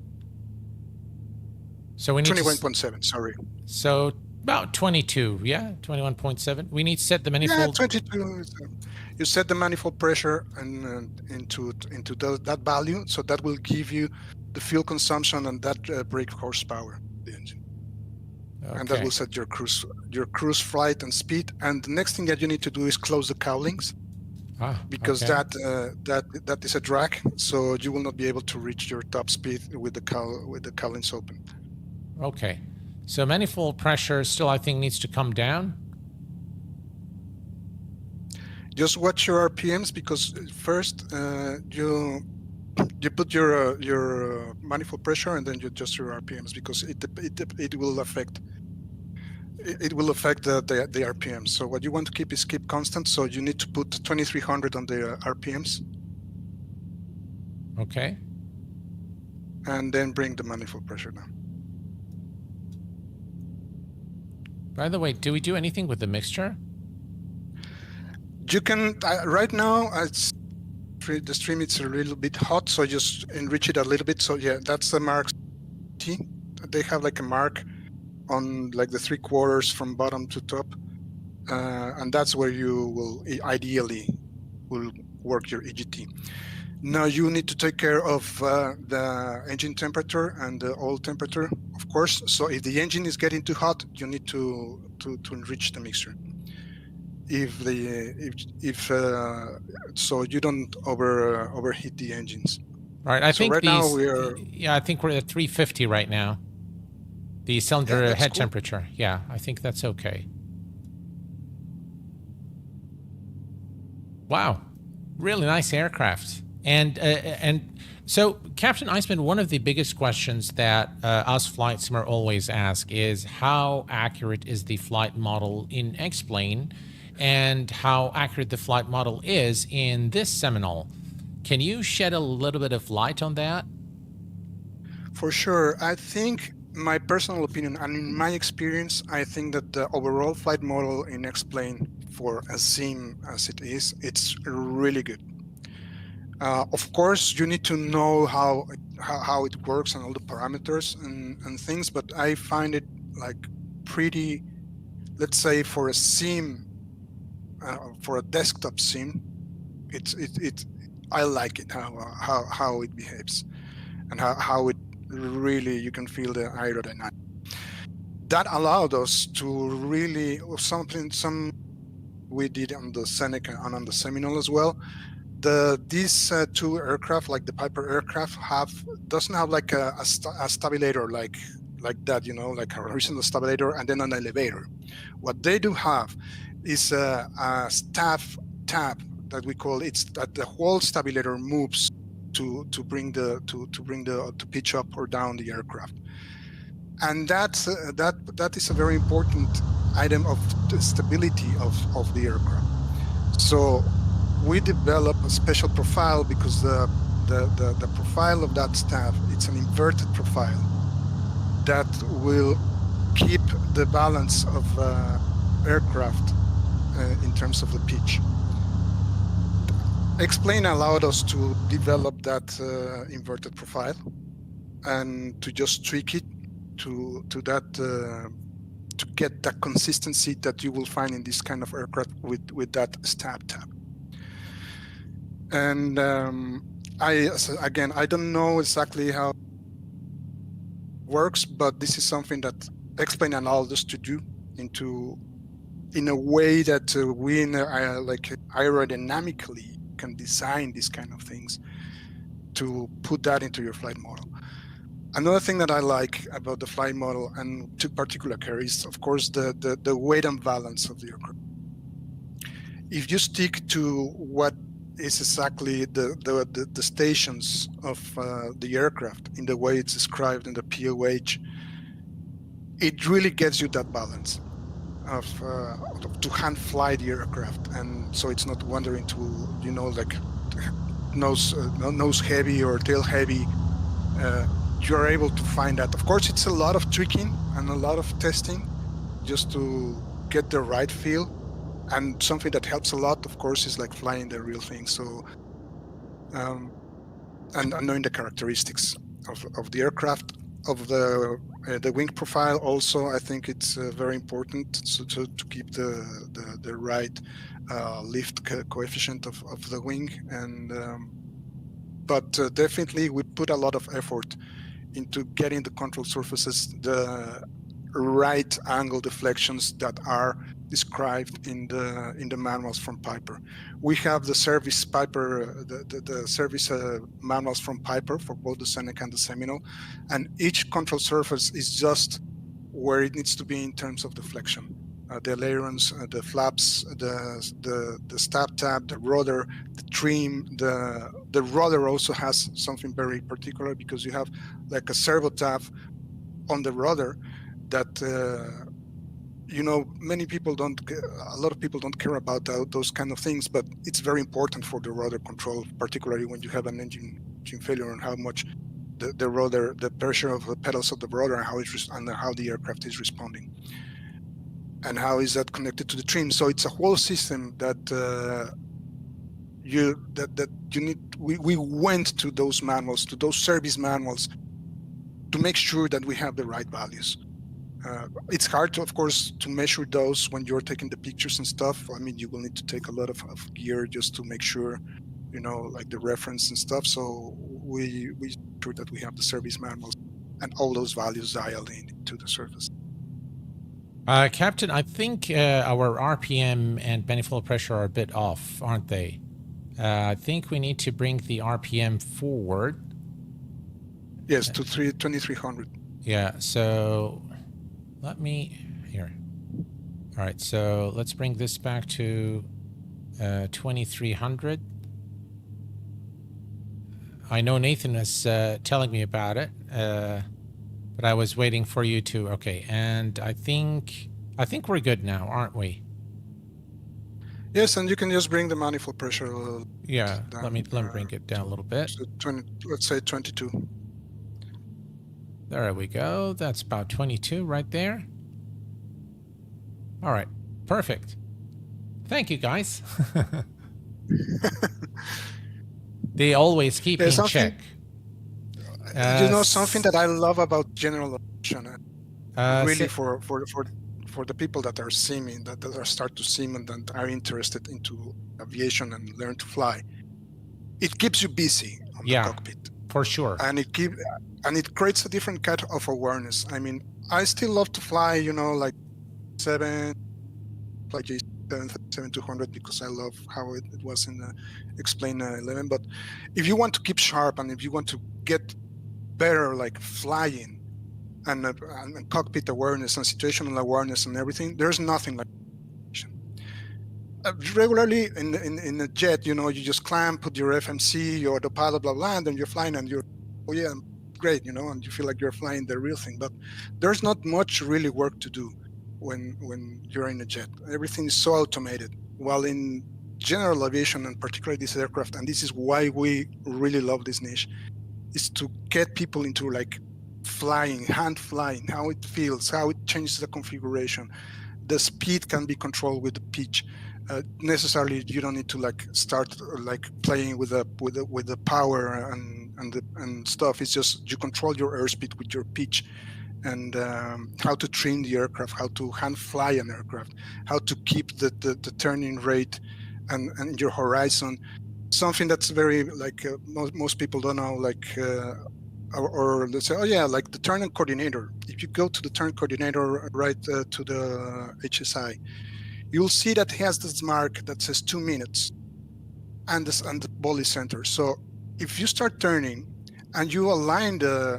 So we need 21.7, sorry. So about 22, yeah? 21.7. We need to set the manifold. Yeah, 22. You set the manifold pressure and into that value, so that will give you the fuel consumption and that brake horsepower of the engine. Okay. And that will set your cruise flight and speed. And the next thing that you need to do is close the cowlings. Because that is a drag, so you will not be able to reach your top speed with the cowlings open. Okay, so manifold pressure still, I think, needs to come down. Just watch your RPMs, because first you put your manifold pressure and then you adjust your RPMs, because it will affect. It will affect the RPMs. So what you want to keep is constant. So you need to put 2300 on the RPMs. Okay. And then bring the manifold pressure down. By the way, do we do anything with the mixture? You can, right now, the stream it's a little bit hot, so just enrich it a little bit. So yeah, that's the mark T. They have like a mark on like the 3/4 from bottom to top, and that's where you will ideally work your EGT. Now you need to take care of the engine temperature and the oil temperature, of course. So if the engine is getting too hot, you need to enrich the mixture. So you don't overheat the engines. Right. I think now I think we're at 350 right now. The cylinder head temperature. Yeah, I think that's okay. Wow, really nice aircraft. And so, Captain Iceman, one of the biggest questions that us flight simmer always ask is how accurate is the flight model in Xplane, and how accurate the flight model is in this Seminole. Can you shed a little bit of light on that? For sure. I think my personal opinion and in my experience, I think that the overall flight model in Xplane for a sim as it is, it's really good. Of course, you need to know how it works and all the parameters and things, but I find it like pretty, let's say for a sim, for a desktop sim, I like it how it behaves and how it really, you can feel the aerodynamic. That allowed us to really some we did on the Seneca and on the Seminole as well. These two aircraft, like the Piper aircraft, doesn't have like a stabilator like that, you know, like a horizontal stabilator and then an elevator. What they do have is a staff tab that we call it's that the whole stabilator moves to pitch up or down the aircraft, and that is a very important item of the stability of the aircraft. So we develop a special profile because the profile of that staff, it's an inverted profile that will keep the balance of aircraft in terms of the pitch. Xplane allowed us to develop that inverted profile and to just tweak it to get that consistency that you will find in this kind of aircraft with that stab tab. And I don't know exactly how it works, but this is something that Xplane allowed us to do in a way that we like aerodynamically can design these kind of things to put that into your flight model. Another thing that I like about the flight model and to particular care is, of course, the weight and balance of the aircraft. If you stick to what is exactly the stations of the aircraft in the way it's described in the POH, it really gets you that balance to hand fly the aircraft, and so it's not wandering to, you know, like nose heavy or tail heavy. You're able to find that. Of course, it's a lot of tweaking and a lot of testing just to get the right feel. And something that helps a lot, of course, is like flying the real thing. So, and knowing the characteristics of the aircraft, of the wing profile. Also, I think it's very important to keep the right lift coefficient of the wing. And but definitely, we put a lot of effort into getting the control surfaces the right angle deflections that are described in the manuals from Piper. We have the service Piper, the service manuals from Piper for both the Seneca and the Seminole, and each control surface is just where it needs to be in terms of deflection. The ailerons, the flaps, the stab tab, the rudder, the trim. The rudder also has something very particular because you have like a servo tab on the rudder that you know, a lot of people don't care about those kind of things, but it's very important for the rudder control, particularly when you have an engine failure, and how much the rudder, the pressure of the pedals of the rudder, and how the aircraft is responding, and how is that connected to the trim. So it's a whole system that you need. We went to those manuals, to those service manuals, to make sure that we have the right values. It's hard to, of course, to measure those when you're taking the pictures and stuff. I mean, you will need to take a lot of gear just to make sure, you know, like the reference and stuff. So we sure that we have the service manuals and all those values dialed in to the surface. Captain, I think our RPM and manifold pressure are a bit off, aren't they? I think we need to bring the RPM forward. Yes, to 2300. Yeah, so let me, here. All right, so let's bring this back to 2300. I know Nathan was telling me about it, but I was waiting for you to, okay, and I think we're good now, aren't we? Yes, and you can just bring the manifold pressure a little Yeah, down. let me bring it down a little bit. So 20, let's say 22. There we go. That's about 22 right there. All right, perfect. Thank you, guys. They always keep me in check. Something that I love about general aviation, really for the people that are simming, that are start to sim and that are interested into aviation and learn to fly, it keeps you busy on the cockpit. For sure. And it creates a different kind of awareness. I mean, I still love to fly, like 7200 because I love how it was in the Xplane 11. But if you want to keep sharp and if you want to get better, like flying and cockpit awareness and situational awareness and everything, there's nothing like regularly in a jet. You just climb, put your FMC, your autopilot, blah blah, and then you're flying, and you're great, and you feel like you're flying the real thing. But there's not much really work to do when you're in a jet. Everything is so automated. While in general aviation, and particularly this aircraft, and this is why we really love this niche, is to get people into like flying, hand flying, how it feels, how it changes the configuration. The speed can be controlled with the pitch. Necessarily, you don't need to start playing with the power and stuff. It's just you control your airspeed with your pitch, and how to trim the aircraft, how to hand fly an aircraft, how to keep the turning rate and your horizon. Something that's very most people don't know, or let's say, like the turn coordinator. If you go to the turn coordinator right to the HSI, you'll see that it has this mark that says 2 minutes, and the ball is center. So if you start turning and you align the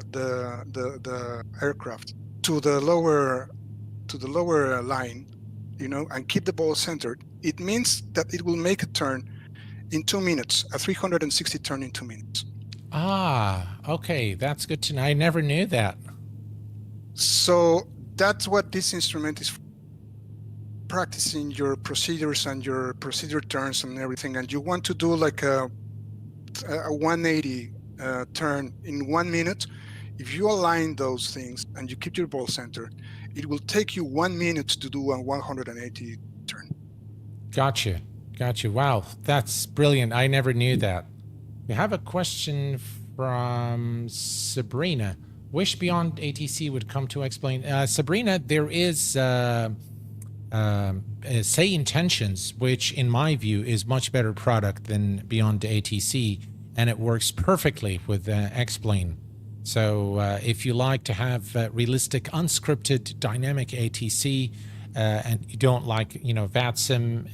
aircraft to the lower line, and keep the ball centered, it means that it will make a turn in 2 minutes, a 360 turn in 2 minutes. Okay, that's good to know. I never knew that. So that's what this instrument is for. Practicing your procedures and your procedure turns and everything, and you want to do like a 180 turn in 1 minute. If you align those things and you keep your ball center, it will take you 1 minute to do a 180 turn. Gotcha. Wow, that's brilliant. I never knew that. We have a question from Sabrina. Wish Beyond ATC would come to explain. Sabrina, there is Say Intentions, which in my view is much better product than Beyond ATC, and it works perfectly with Xplane. So if you like to have realistic, unscripted, dynamic ATC, and you don't like, VATSIM,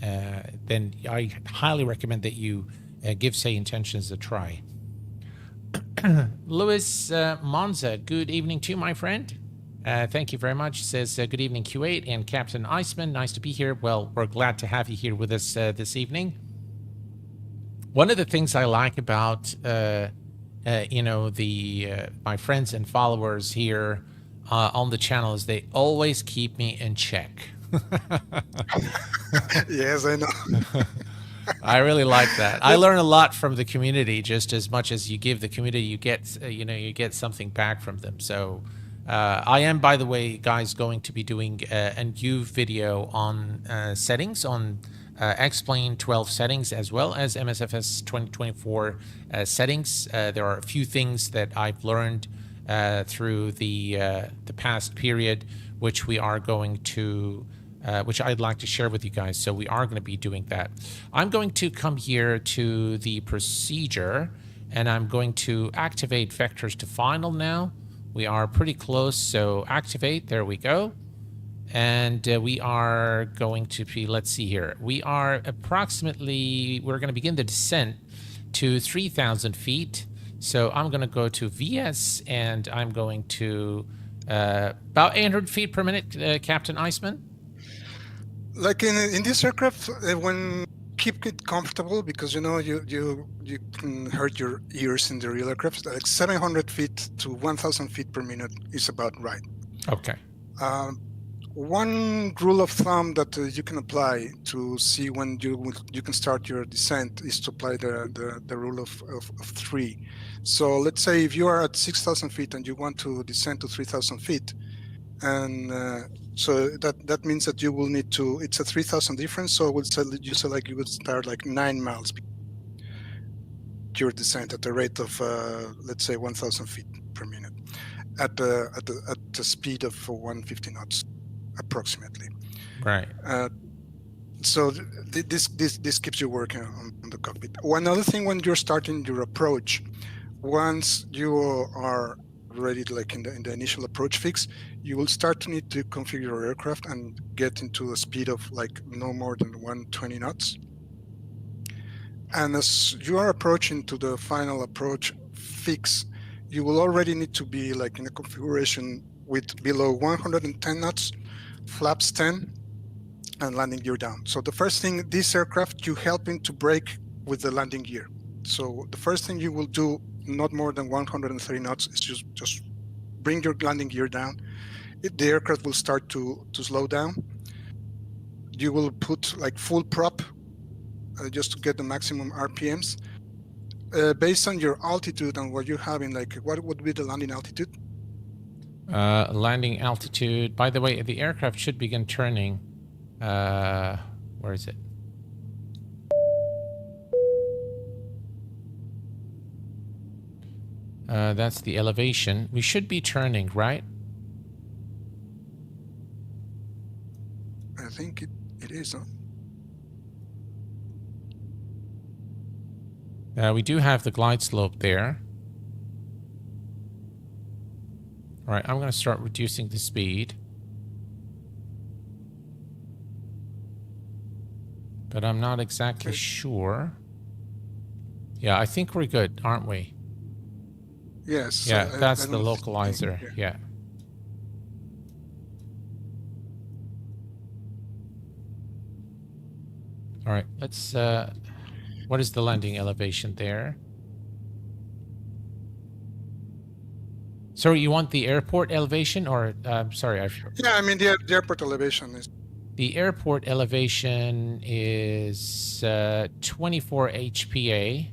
then I highly recommend that you give Say Intentions a try. Luis Monza, good evening to you, my friend. Thank you very much. Says, good evening, Q8 and Captain Iceman. Nice to be here. Well, we're glad to have you here with us this evening. One of the things I like about, my friends and followers here on the channel is they always keep me in check. Yes, I know. I really like that. I learn a lot from the community. Just as much as you give the community, you get something back from them. So I am, by the way, guys, going to be doing a new video on settings on Xplane 12 settings, as well as MSFS 2024 settings. There are a few things that I've learned through the past period, which we are going to which I'd like to share with you guys. So we are going to be doing that. I'm going to come here to the procedure, and I'm going to activate vectors to final now. We are pretty close, so activate, there we go. And we are going to be, let's see here. We are approximately, we're going to begin the descent to 3,000 feet. So I'm going to go to VS, and I'm going to about 800 feet per minute, Captain Iceman. Like in this aircraft, when keep it comfortable, because you can hurt your ears in the real aircraft. Like 700 feet to 1,000 feet per minute is about right. Okay. one rule of thumb that you can apply to see when you can start your descent is to apply the rule of 3. So let's say if you are at 6,000 feet and you want to descend to 3,000 feet, and so that means that you will need to, it's a 3,000 difference, so you say like you would start like 9 miles your descent at the rate of let's say 1,000 feet per minute at the speed of 150 knots approximately. Right. So this keeps you working on the cockpit. One other thing, when you're starting your approach, once you are ready, like in the initial approach fix, you will start to need to configure your aircraft and get into a speed of like no more than 120 knots. And as you are approaching to the final approach fix, you will already need to be like in a configuration with below 110 knots, flaps 10, and landing gear down. So the first thing, this aircraft, you helping to brake with the landing gear. So the first thing you will do, not more than 130 knots, is just bring your landing gear down. The aircraft will start to slow down. You will put like full prop just to get the maximum RPMs. Based on your altitude and what you're having, like what would be the landing altitude? Landing altitude. By the way, the aircraft should begin turning. Where is it? That's the elevation. We should be turning, right? I think it is. Huh? We do have the glide slope there. All right, I'm going to start reducing the speed. But I'm not exactly sure. Yeah, I think we're good, aren't we? Yes. Yeah, that's the localizer. Yeah. All right, let's... what is the landing elevation there? Sorry, you want the airport elevation or... sorry, yeah, I mean, the airport elevation is... The airport elevation is 24 HPA.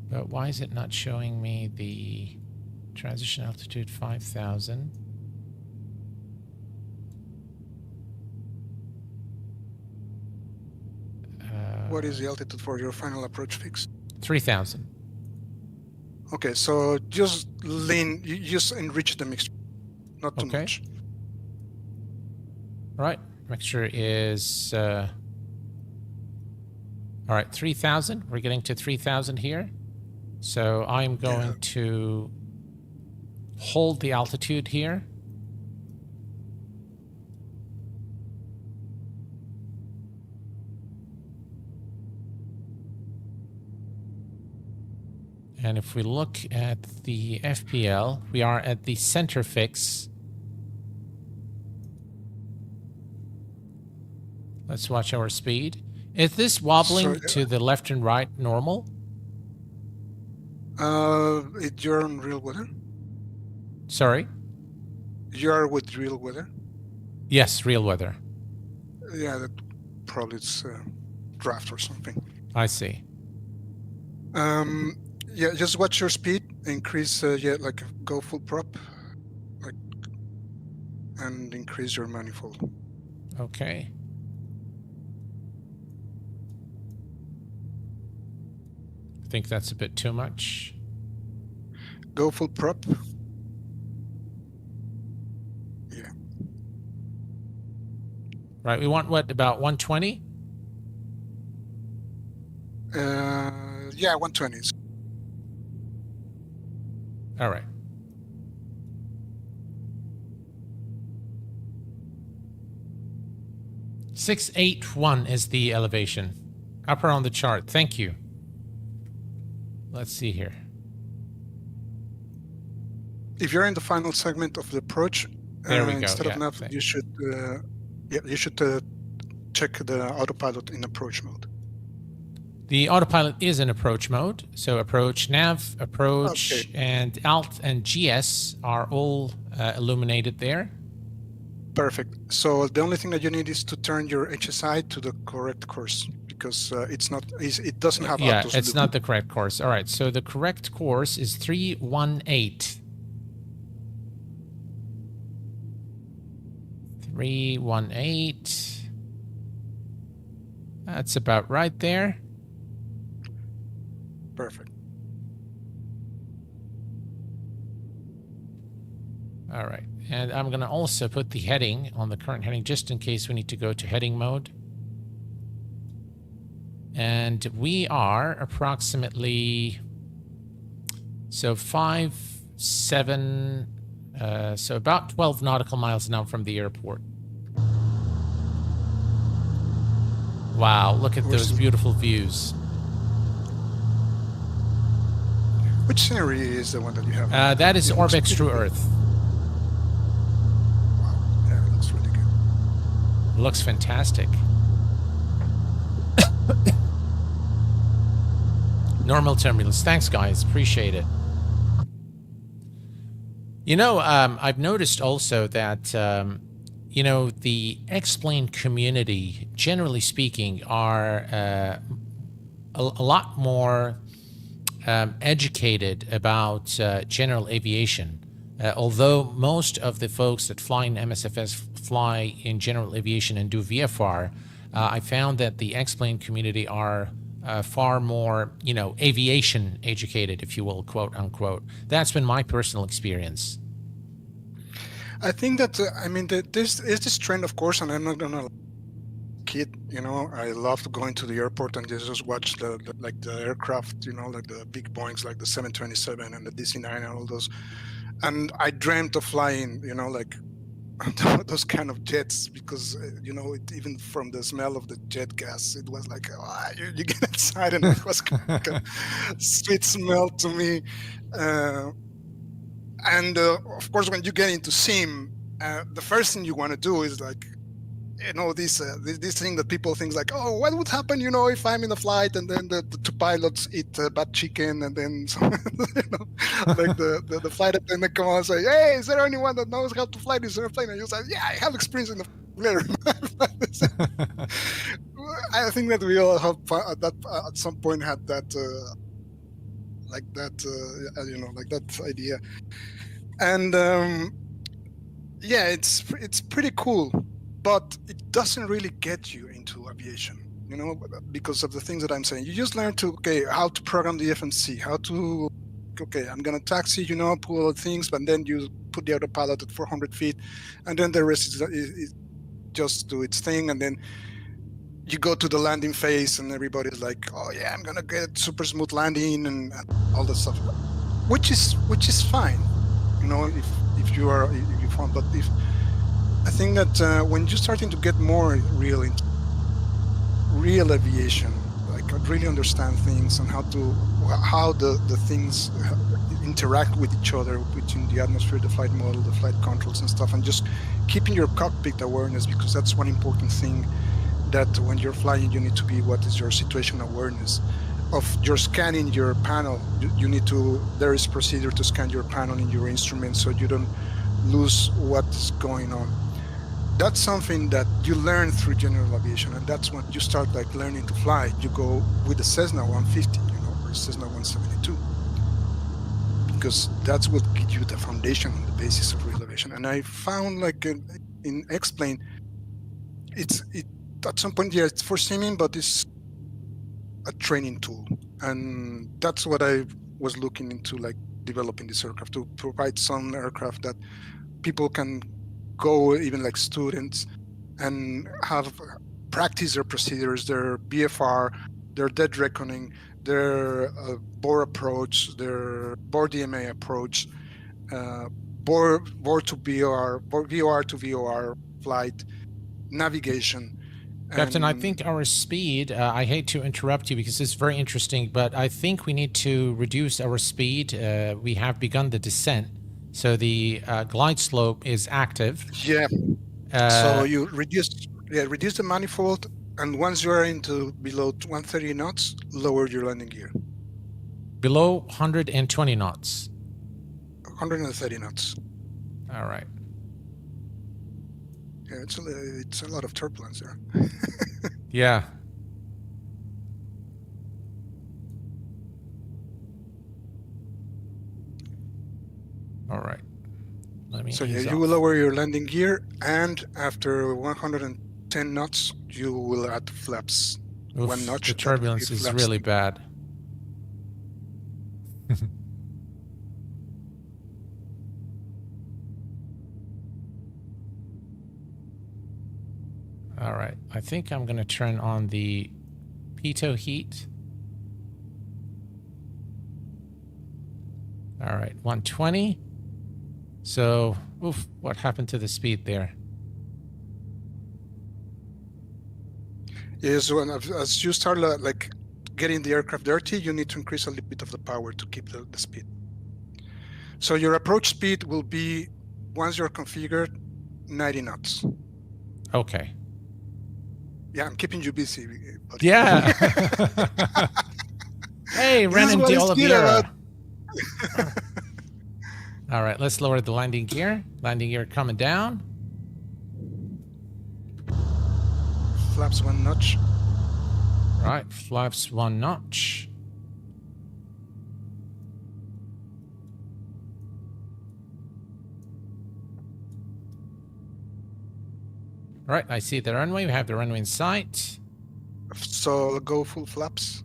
But why is it not showing me the transition altitude 5,000? What is the altitude for your final approach fix? 3,000. Okay, so just you just enrich the mixture, not too much. All right, mixture is... all right, 3,000. We're getting to 3,000 here. So I'm going to hold the altitude here. And if we look at the FPL, we are at the center fix. Let's watch our speed. Is this wobbling to the left and right normal? You're on real weather? Sorry? You're with real weather? Yes, real weather. Yeah, that probably it's draft or something. I see. Yeah, just watch your speed. Increase, like go full prop, like, and increase your manifold. Okay. I think that's a bit too much. Go full prop. Yeah. Right, we want what, about 120? Yeah, 120. All right. .681 is the elevation. Upper on the chart. Thank you. Let's see here. If you're in the final segment of the approach, there we go. Instead of nav, you should check the autopilot in approach mode. The autopilot is in approach mode. So approach, nav, approach, Okay. and alt and GS are all illuminated there. Perfect. So the only thing that you need is to turn your HSI to the correct course, because it doesn't have yeah, autos it's loop. not the correct course. All right, so the correct course is 318. 318. That's about right there. Perfect. All right, and I'm going to also put the heading on the current heading just in case we need to go to heading mode. And we are approximately, so 5, 7, so about 12 nautical miles now from the airport. Wow, look at those beautiful views. Which scenery is the one that you have? That is Orbx True Earth. Wow, yeah, it looks really good. Looks fantastic. Normal turbulence. Thanks, guys. Appreciate it. You know, I've noticed also that, you know, the Xplane community, generally speaking, are a lot more educated about general aviation. Although most of the folks that fly in MSFS fly in general aviation and do VFR, I found that the Xplane community are far more, you know, aviation educated, if you will, quote unquote. That's been my personal experience. I think that, I mean, this is this trend, of course, and I'm not gonna kid, you know, I love going to the airport and just watch the aircraft, you know, like the big Boeings, like the 727 and the DC-9 and all those. And I dreamt of flying, you know, like those kind of jets, because, you know, even from the smell of the jet gas, it was like, oh, you get inside and it was like a sweet smell to me. And of course, when you get into sim, the first thing you want to do is like, you know, this thing that people think like, oh, what would happen, you know, if I'm in a flight and then the two pilots eat bad chicken, and then you know, like the flight attendant come on and say, hey, is there anyone that knows how to fly this airplane? And you say, yeah, I have experience in the later. I think that we all have at some point had that you know, like that idea. And yeah, it's pretty cool, but it doesn't really get you into aviation, you know, because of the things that I'm saying. You just learn to, okay, how to program the FMC, how to, okay, I'm gonna taxi, you know, pull all the things, but then you put the autopilot at 400 feet, and then the rest is just do its thing, and then you go to the landing phase, and everybody's like, oh yeah, I'm gonna get super smooth landing and all that stuff, which is fine, you know, if you want. But I think that when you're starting to get more real aviation, like really understand things and how the things interact with each other between the atmosphere, the flight model, the flight controls and stuff, and just keeping your cockpit awareness, because that's one important thing that when you're flying, you need to be, what is your situation awareness of you're scanning your panel. You need to, there is procedure to scan your panel in your instrument so you don't lose what's going on. That's something that you learn through general aviation, and that's when you start like learning to fly. You go with the Cessna 150, you know, or Cessna 172, because that's what gives you the foundation and the basis of real aviation. And I found like in Xplane, it at some point, yeah, it's for simming, but it's a training tool, and that's what I was looking into, like developing this aircraft, to provide some aircraft that people can go, even like students, and have practice their procedures, their BFR, their dead reckoning, their bore approach, their bore DMA approach, bore to VOR, VOR to VOR flight, navigation. Captain, I think our speed, I hate to interrupt you because it's very interesting, but I think we need to reduce our speed. We have begun the descent, so the glide slope is active. Yeah. So you reduce the manifold, And once you are into below 130 knots, lower your landing gear. Below 120 knots. 130 knots. All right. Yeah, it's a lot of turbulence there. Yeah. All right. Let me So yeah, ease you off. will lower your landing gear, and after 110 knots, you will add flaps. Oof, one notch. the turbulence is really bad. All right. I think I'm going to turn on the pitot heat. All right, 120. So, oof, what happened to the speed there? Yes, as you start like getting the aircraft dirty, you need to increase a little bit of the power to keep the speed. So your approach speed will be, once you're configured, 90 knots. Okay. Yeah, I'm keeping you busy, buddy. Yeah. Hey, Renan de Oliveira. All right, let's lower the landing gear. Landing gear coming down. Flaps one notch. Right, flaps one notch. All right, I see the runway. We have the runway in sight. So go full flaps.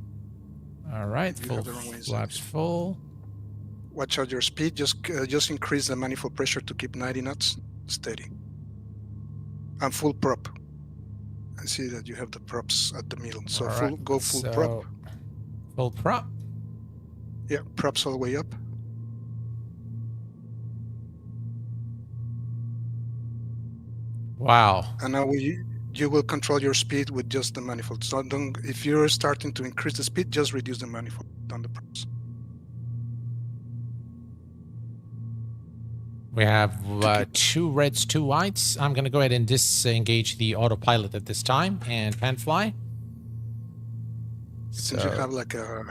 All right, full flaps full. Watch out your speed. Just increase the manifold pressure to keep 90 knots steady. And full prop. I see that you have the props at the middle. So go full prop. Full prop. Yeah, props all the way up. Wow. And now you will control your speed with just the manifold. So if you're starting to increase the speed, just reduce the manifold on the props. We have 2 reds, 2 whites. I'm going to go ahead and disengage the autopilot at this time and handfly. Since you have like a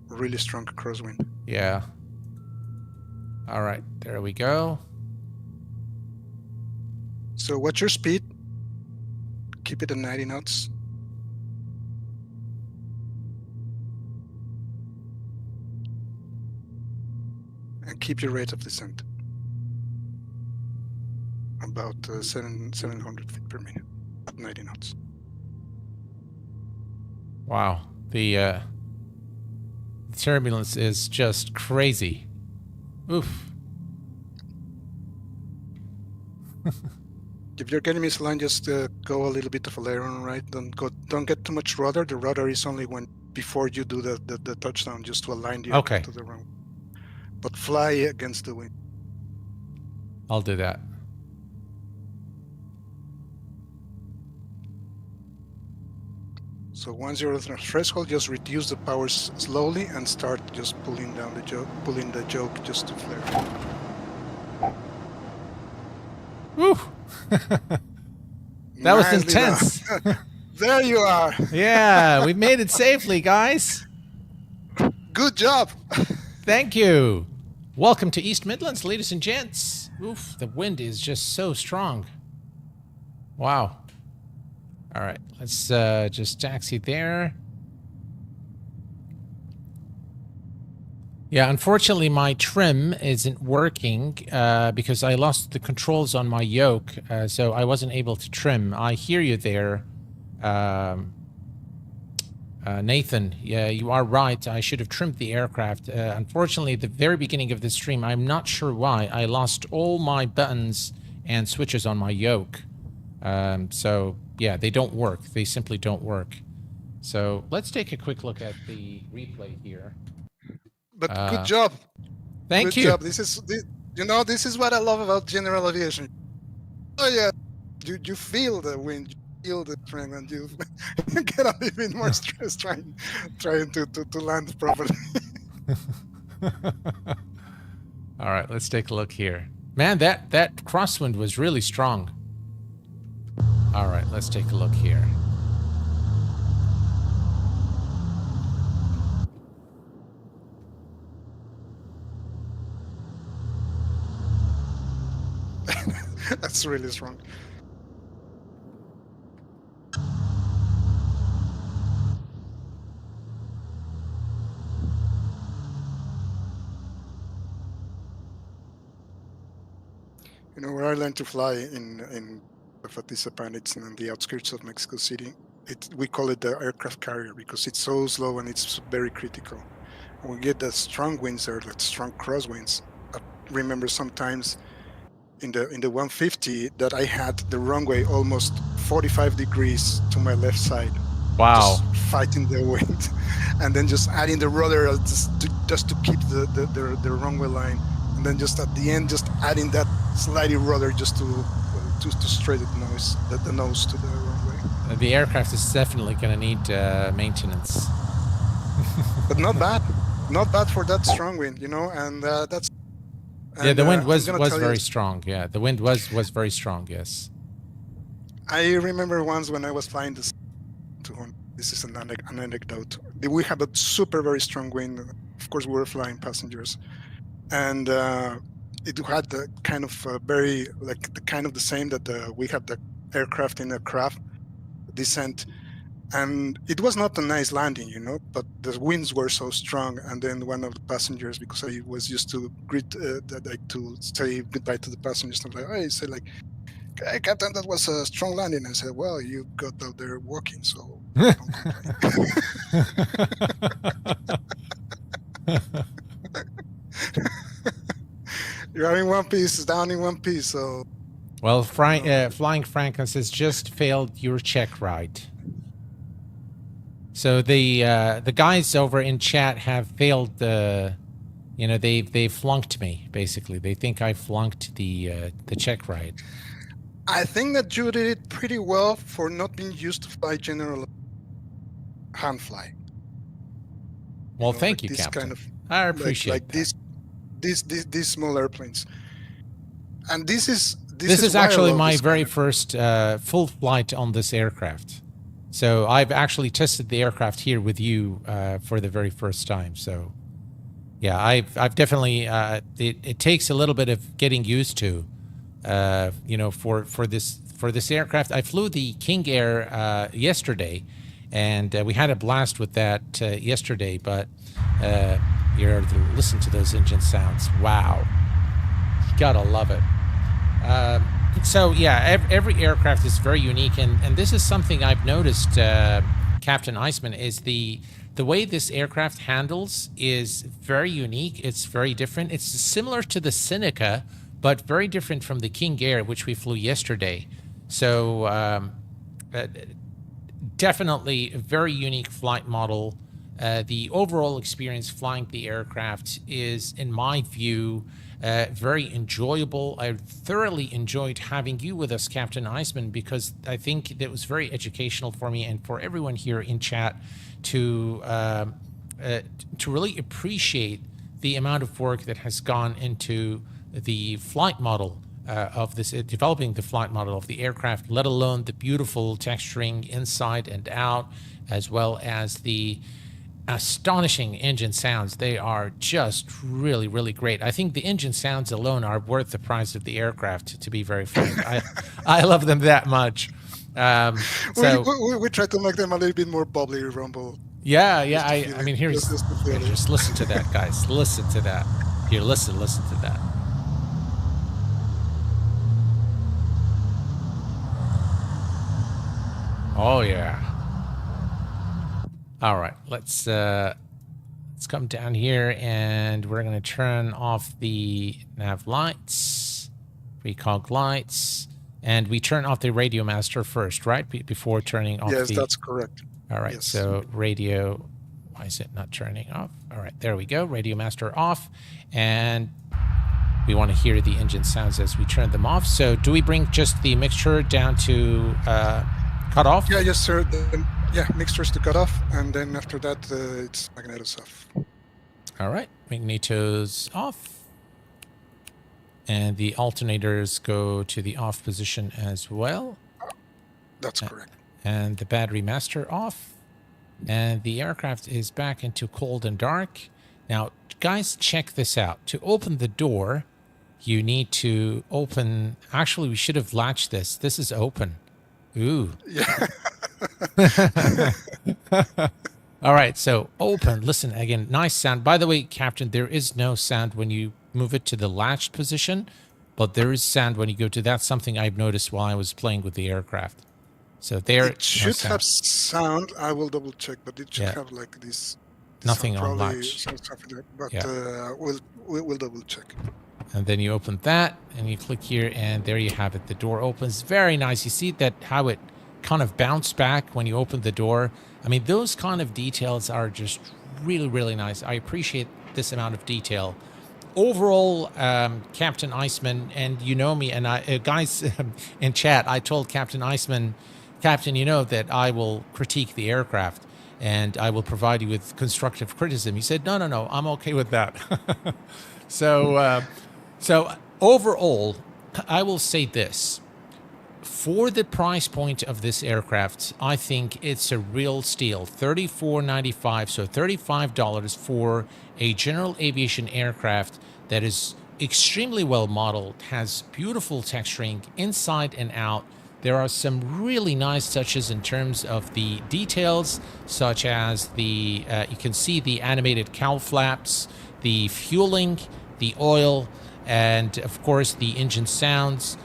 really strong crosswind. Yeah. All right, there we go. So watch your speed. Keep it at 90 knots. And keep your rate of descent. About 700 feet per minute at 90 knots. Wow. The turbulence is just crazy. Oof. If you're getting misaligned, just go a little bit of aileron right. Don't get too much rudder. The rudder is only before you do the touchdown, just to align the aircraft to the runway. But fly against the wind. I'll do that. So once you're at the threshold, just reduce the power slowly and start just pulling down the yoke, pulling the yoke just to flare. Woo! That was intense. There you are. Yeah, we made it safely, guys. Good job. Thank you. Welcome to East Midlands, ladies and gents. Oof, the wind is just so strong. Wow. All right, let's just taxi there. Yeah, unfortunately, my trim isn't working because I lost the controls on my yoke, so I wasn't able to trim. I hear you there, Nathan. Yeah, you are right. I should have trimmed the aircraft. Unfortunately, at the very beginning of the stream, I'm not sure why, I lost all my buttons and switches on my yoke. So, yeah, they don't work. They simply don't work. So let's take a quick look at the replay here. But good job. Thank you. Good job. This is what I love about general aviation. Oh yeah, you feel the wind, you feel the trend, and you get a little bit more stress trying to land properly. All right, let's take a look here. Man, that crosswind was really strong. All right, let's take a look here. That's really strong. You know, where I learned to fly in Fatizapán, it's in the outskirts of Mexico City. We call it the aircraft carrier because it's so slow and it's very critical. And we get the strong winds or the strong crosswinds. I remember sometimes in the 150 that I had the runway almost 45 degrees to my left side. Wow. Just fighting the wind, and then just adding the rudder just to keep the runway line, and then just at the end just adding that slightly rudder just to straighten the nose to the runway. The aircraft is definitely going to need maintenance. But not bad for that strong wind, you know, and that's. And, yeah, the wind was very strong. Yeah, the wind was very strong. Yes. I remember once when I was flying this. This is an anecdote. We have a very strong wind. Of course, we were flying passengers, and it had the kind of very the same that we have the aircraft in a craft descent, and it was not a nice landing, you know. But the winds were so strong, and then one of the passengers, because I was used to to say goodbye to the passengers, I'm like, I say like, hey, Captain, that was a strong landing. I said, well, you got out there walking, so don't complain. You're in one piece, down in one piece. So, well, Flying Franklin says just failed your check ride. So the guys over in chat have failed. You know, they flunked me basically. They think I flunked the check ride. I think that you did it pretty well for not being used to fly general handfly. Well, thank you, Captain. I appreciate that. These small airplanes. And this is actually my very first full flight on this aircraft. So I've actually tested the aircraft here with you for the very first time. So yeah, I've definitely it takes a little bit of getting used to. You know, for this aircraft, I flew the King Air yesterday, and we had a blast with that yesterday. But you listen to those engine sounds. Wow, you gotta love it. So yeah, every aircraft is very unique, and this is something I've noticed, Captain Iceman, is the way this aircraft handles is very unique. It's very different. It's similar to the Seneca, but very different from the King Air, which we flew yesterday. So definitely a very unique flight model. The overall experience flying the aircraft is, in my view, very enjoyable. I thoroughly enjoyed having you with us, Captain Iceman, because I think that was very educational for me and for everyone here in chat to really appreciate the amount of work that has gone into the flight model of this, developing the flight model of the aircraft, let alone the beautiful texturing inside and out, as well as the astonishing engine sounds. They are just really, really great. I think the engine sounds alone are worth the price of the aircraft, to be very frank. I love them that much. We try to make them a little bit more bubbly, rumble. Yeah. I mean, just listen to that, guys. Listen to that. Here, listen to that. Oh yeah. All right, let's come down here, and we're going to turn off the nav lights, precog lights, and we turn off the radio master first, right? Before turning off. Yes, that's correct. All right, yes. So radio, why is it not turning off? All right, there we go. Radio master off, and we want to hear the engine sounds as we turn them off. So do we bring just the mixture down to cut off? Yeah, yes, sir. Yeah, mixtures to cut off, and then after that, it's magnetos off. All right, magnetos off. And the alternators go to the off position as well. That's correct. And the battery master off. And the aircraft is back into cold and dark. Now, guys, check this out. To open the door, you need to open. Actually, we should have latched this. This is open. Ooh. Yeah. All right, so open. Listen, again, nice sound. By the way, Captain, there is no sound when you move it to the latched position, but there is sound when you go to. That's something I've noticed while I was playing with the aircraft. So there, It should have sound. I will double check, but it should have like this. Nothing on probably latch. But we'll double check. And then you open that, and you click here, and there you have it. The door opens. Very nice. You see that how it kind of bounced back when you open the door. I mean, those kind of details are just really, really nice. I appreciate this amount of detail. Overall, Captain Iceman, and you know me, and I, guys in chat, I told Captain Iceman, Captain, you know that I will critique the aircraft and I will provide you with constructive criticism. He said, no, I'm okay with that. So overall, I will say this. For the price point of this aircraft, I think it's a real steal. $34.95, so $35 for a general aviation aircraft that is extremely well modeled, has beautiful texturing inside and out. There are some really nice touches in terms of the details, such as the, you can see the animated cowl flaps, the fueling, the oil, and of course the engine sounds.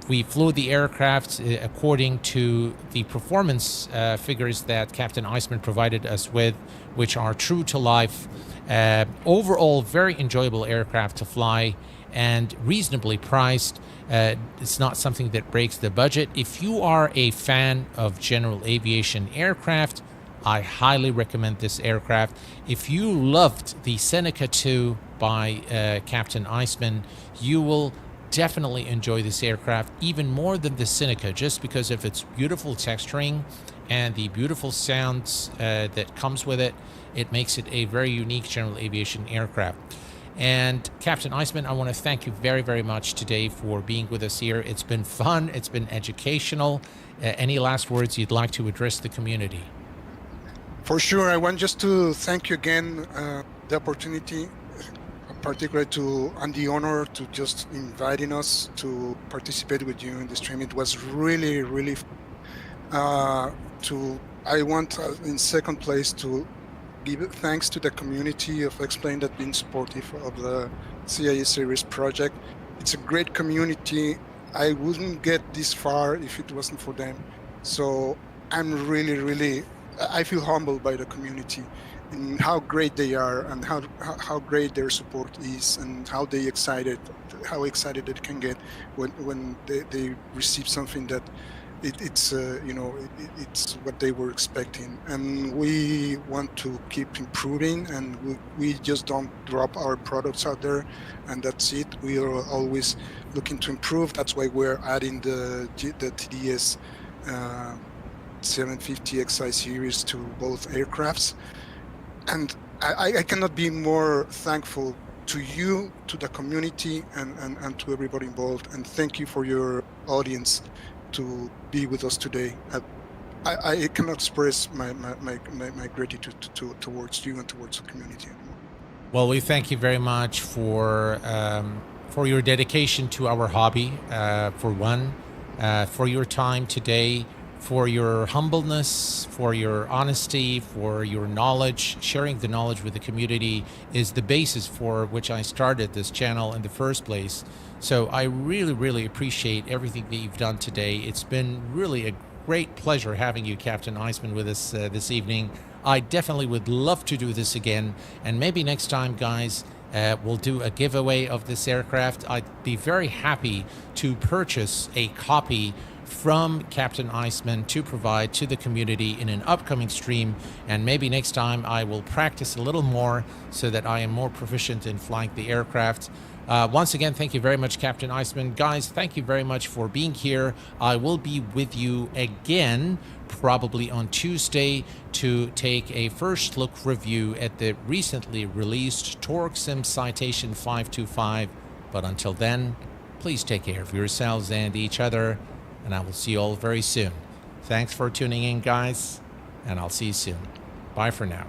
We flew the aircraft according to the performance figures that Captain Iceman provided us with, which are true to life. Overall, very enjoyable aircraft to fly and reasonably priced. It's not something that breaks the budget. If you are a fan of general aviation aircraft, I highly recommend this aircraft. If you loved the Seneca 2 by Captain Iceman, you will definitely enjoy this aircraft even more than the Seneca, just because of its beautiful texturing and the beautiful sounds that comes with it. It makes it a very unique general aviation aircraft. And Captain Iceman, I want to thank you very, very much today for being with us here. It's been fun. It's been educational. Any last words you'd like to address the community? For sure. I want just to thank you again, the opportunity, particularly to, and the honor to just inviting us to participate with you in the stream. It was really, really I want in second place to give thanks to the community of Xplane that been supportive of the CIS series project. It's a great community. I wouldn't get this far if it wasn't for them. So I'm really, really, I feel humbled by the community and how great they are and how great their support is and how excited they can get when they receive something that it's it's what they were expecting. And we want to keep improving, and we just don't drop our products out there and that's it. We are always looking to improve. That's why we're adding the TDS 750 XI series to both aircrafts. And I cannot be more thankful to you, to the community, and to everybody involved. And thank you for your audience to be with us today. I cannot express my gratitude towards you and towards the community anymore. Well, we thank you very much for your dedication to our hobby, for one, for your time today, for your humbleness, for your honesty, for your knowledge. Sharing the knowledge with the community is the basis for which I started this channel in the first place. So I really, really appreciate everything that you've done today. It's been really a great pleasure having you, Captain Iceman, with us this evening. I definitely would love to do this again. And maybe next time, guys, we'll do a giveaway of this aircraft. I'd be very happy to purchase a copy from Captain Iceman to provide to the community in an upcoming stream. And maybe next time I will practice a little more so that I am more proficient in flying the aircraft. Once again, thank you very much, Captain Iceman. Guys, thank you very much for being here. I will be with you again, probably on Tuesday, to take a first look review at the recently released Torque Sim Citation 525. But until then, please take care of yourselves and each other, and I will see you all very soon. Thanks for tuning in, guys, and I'll see you soon. Bye for now.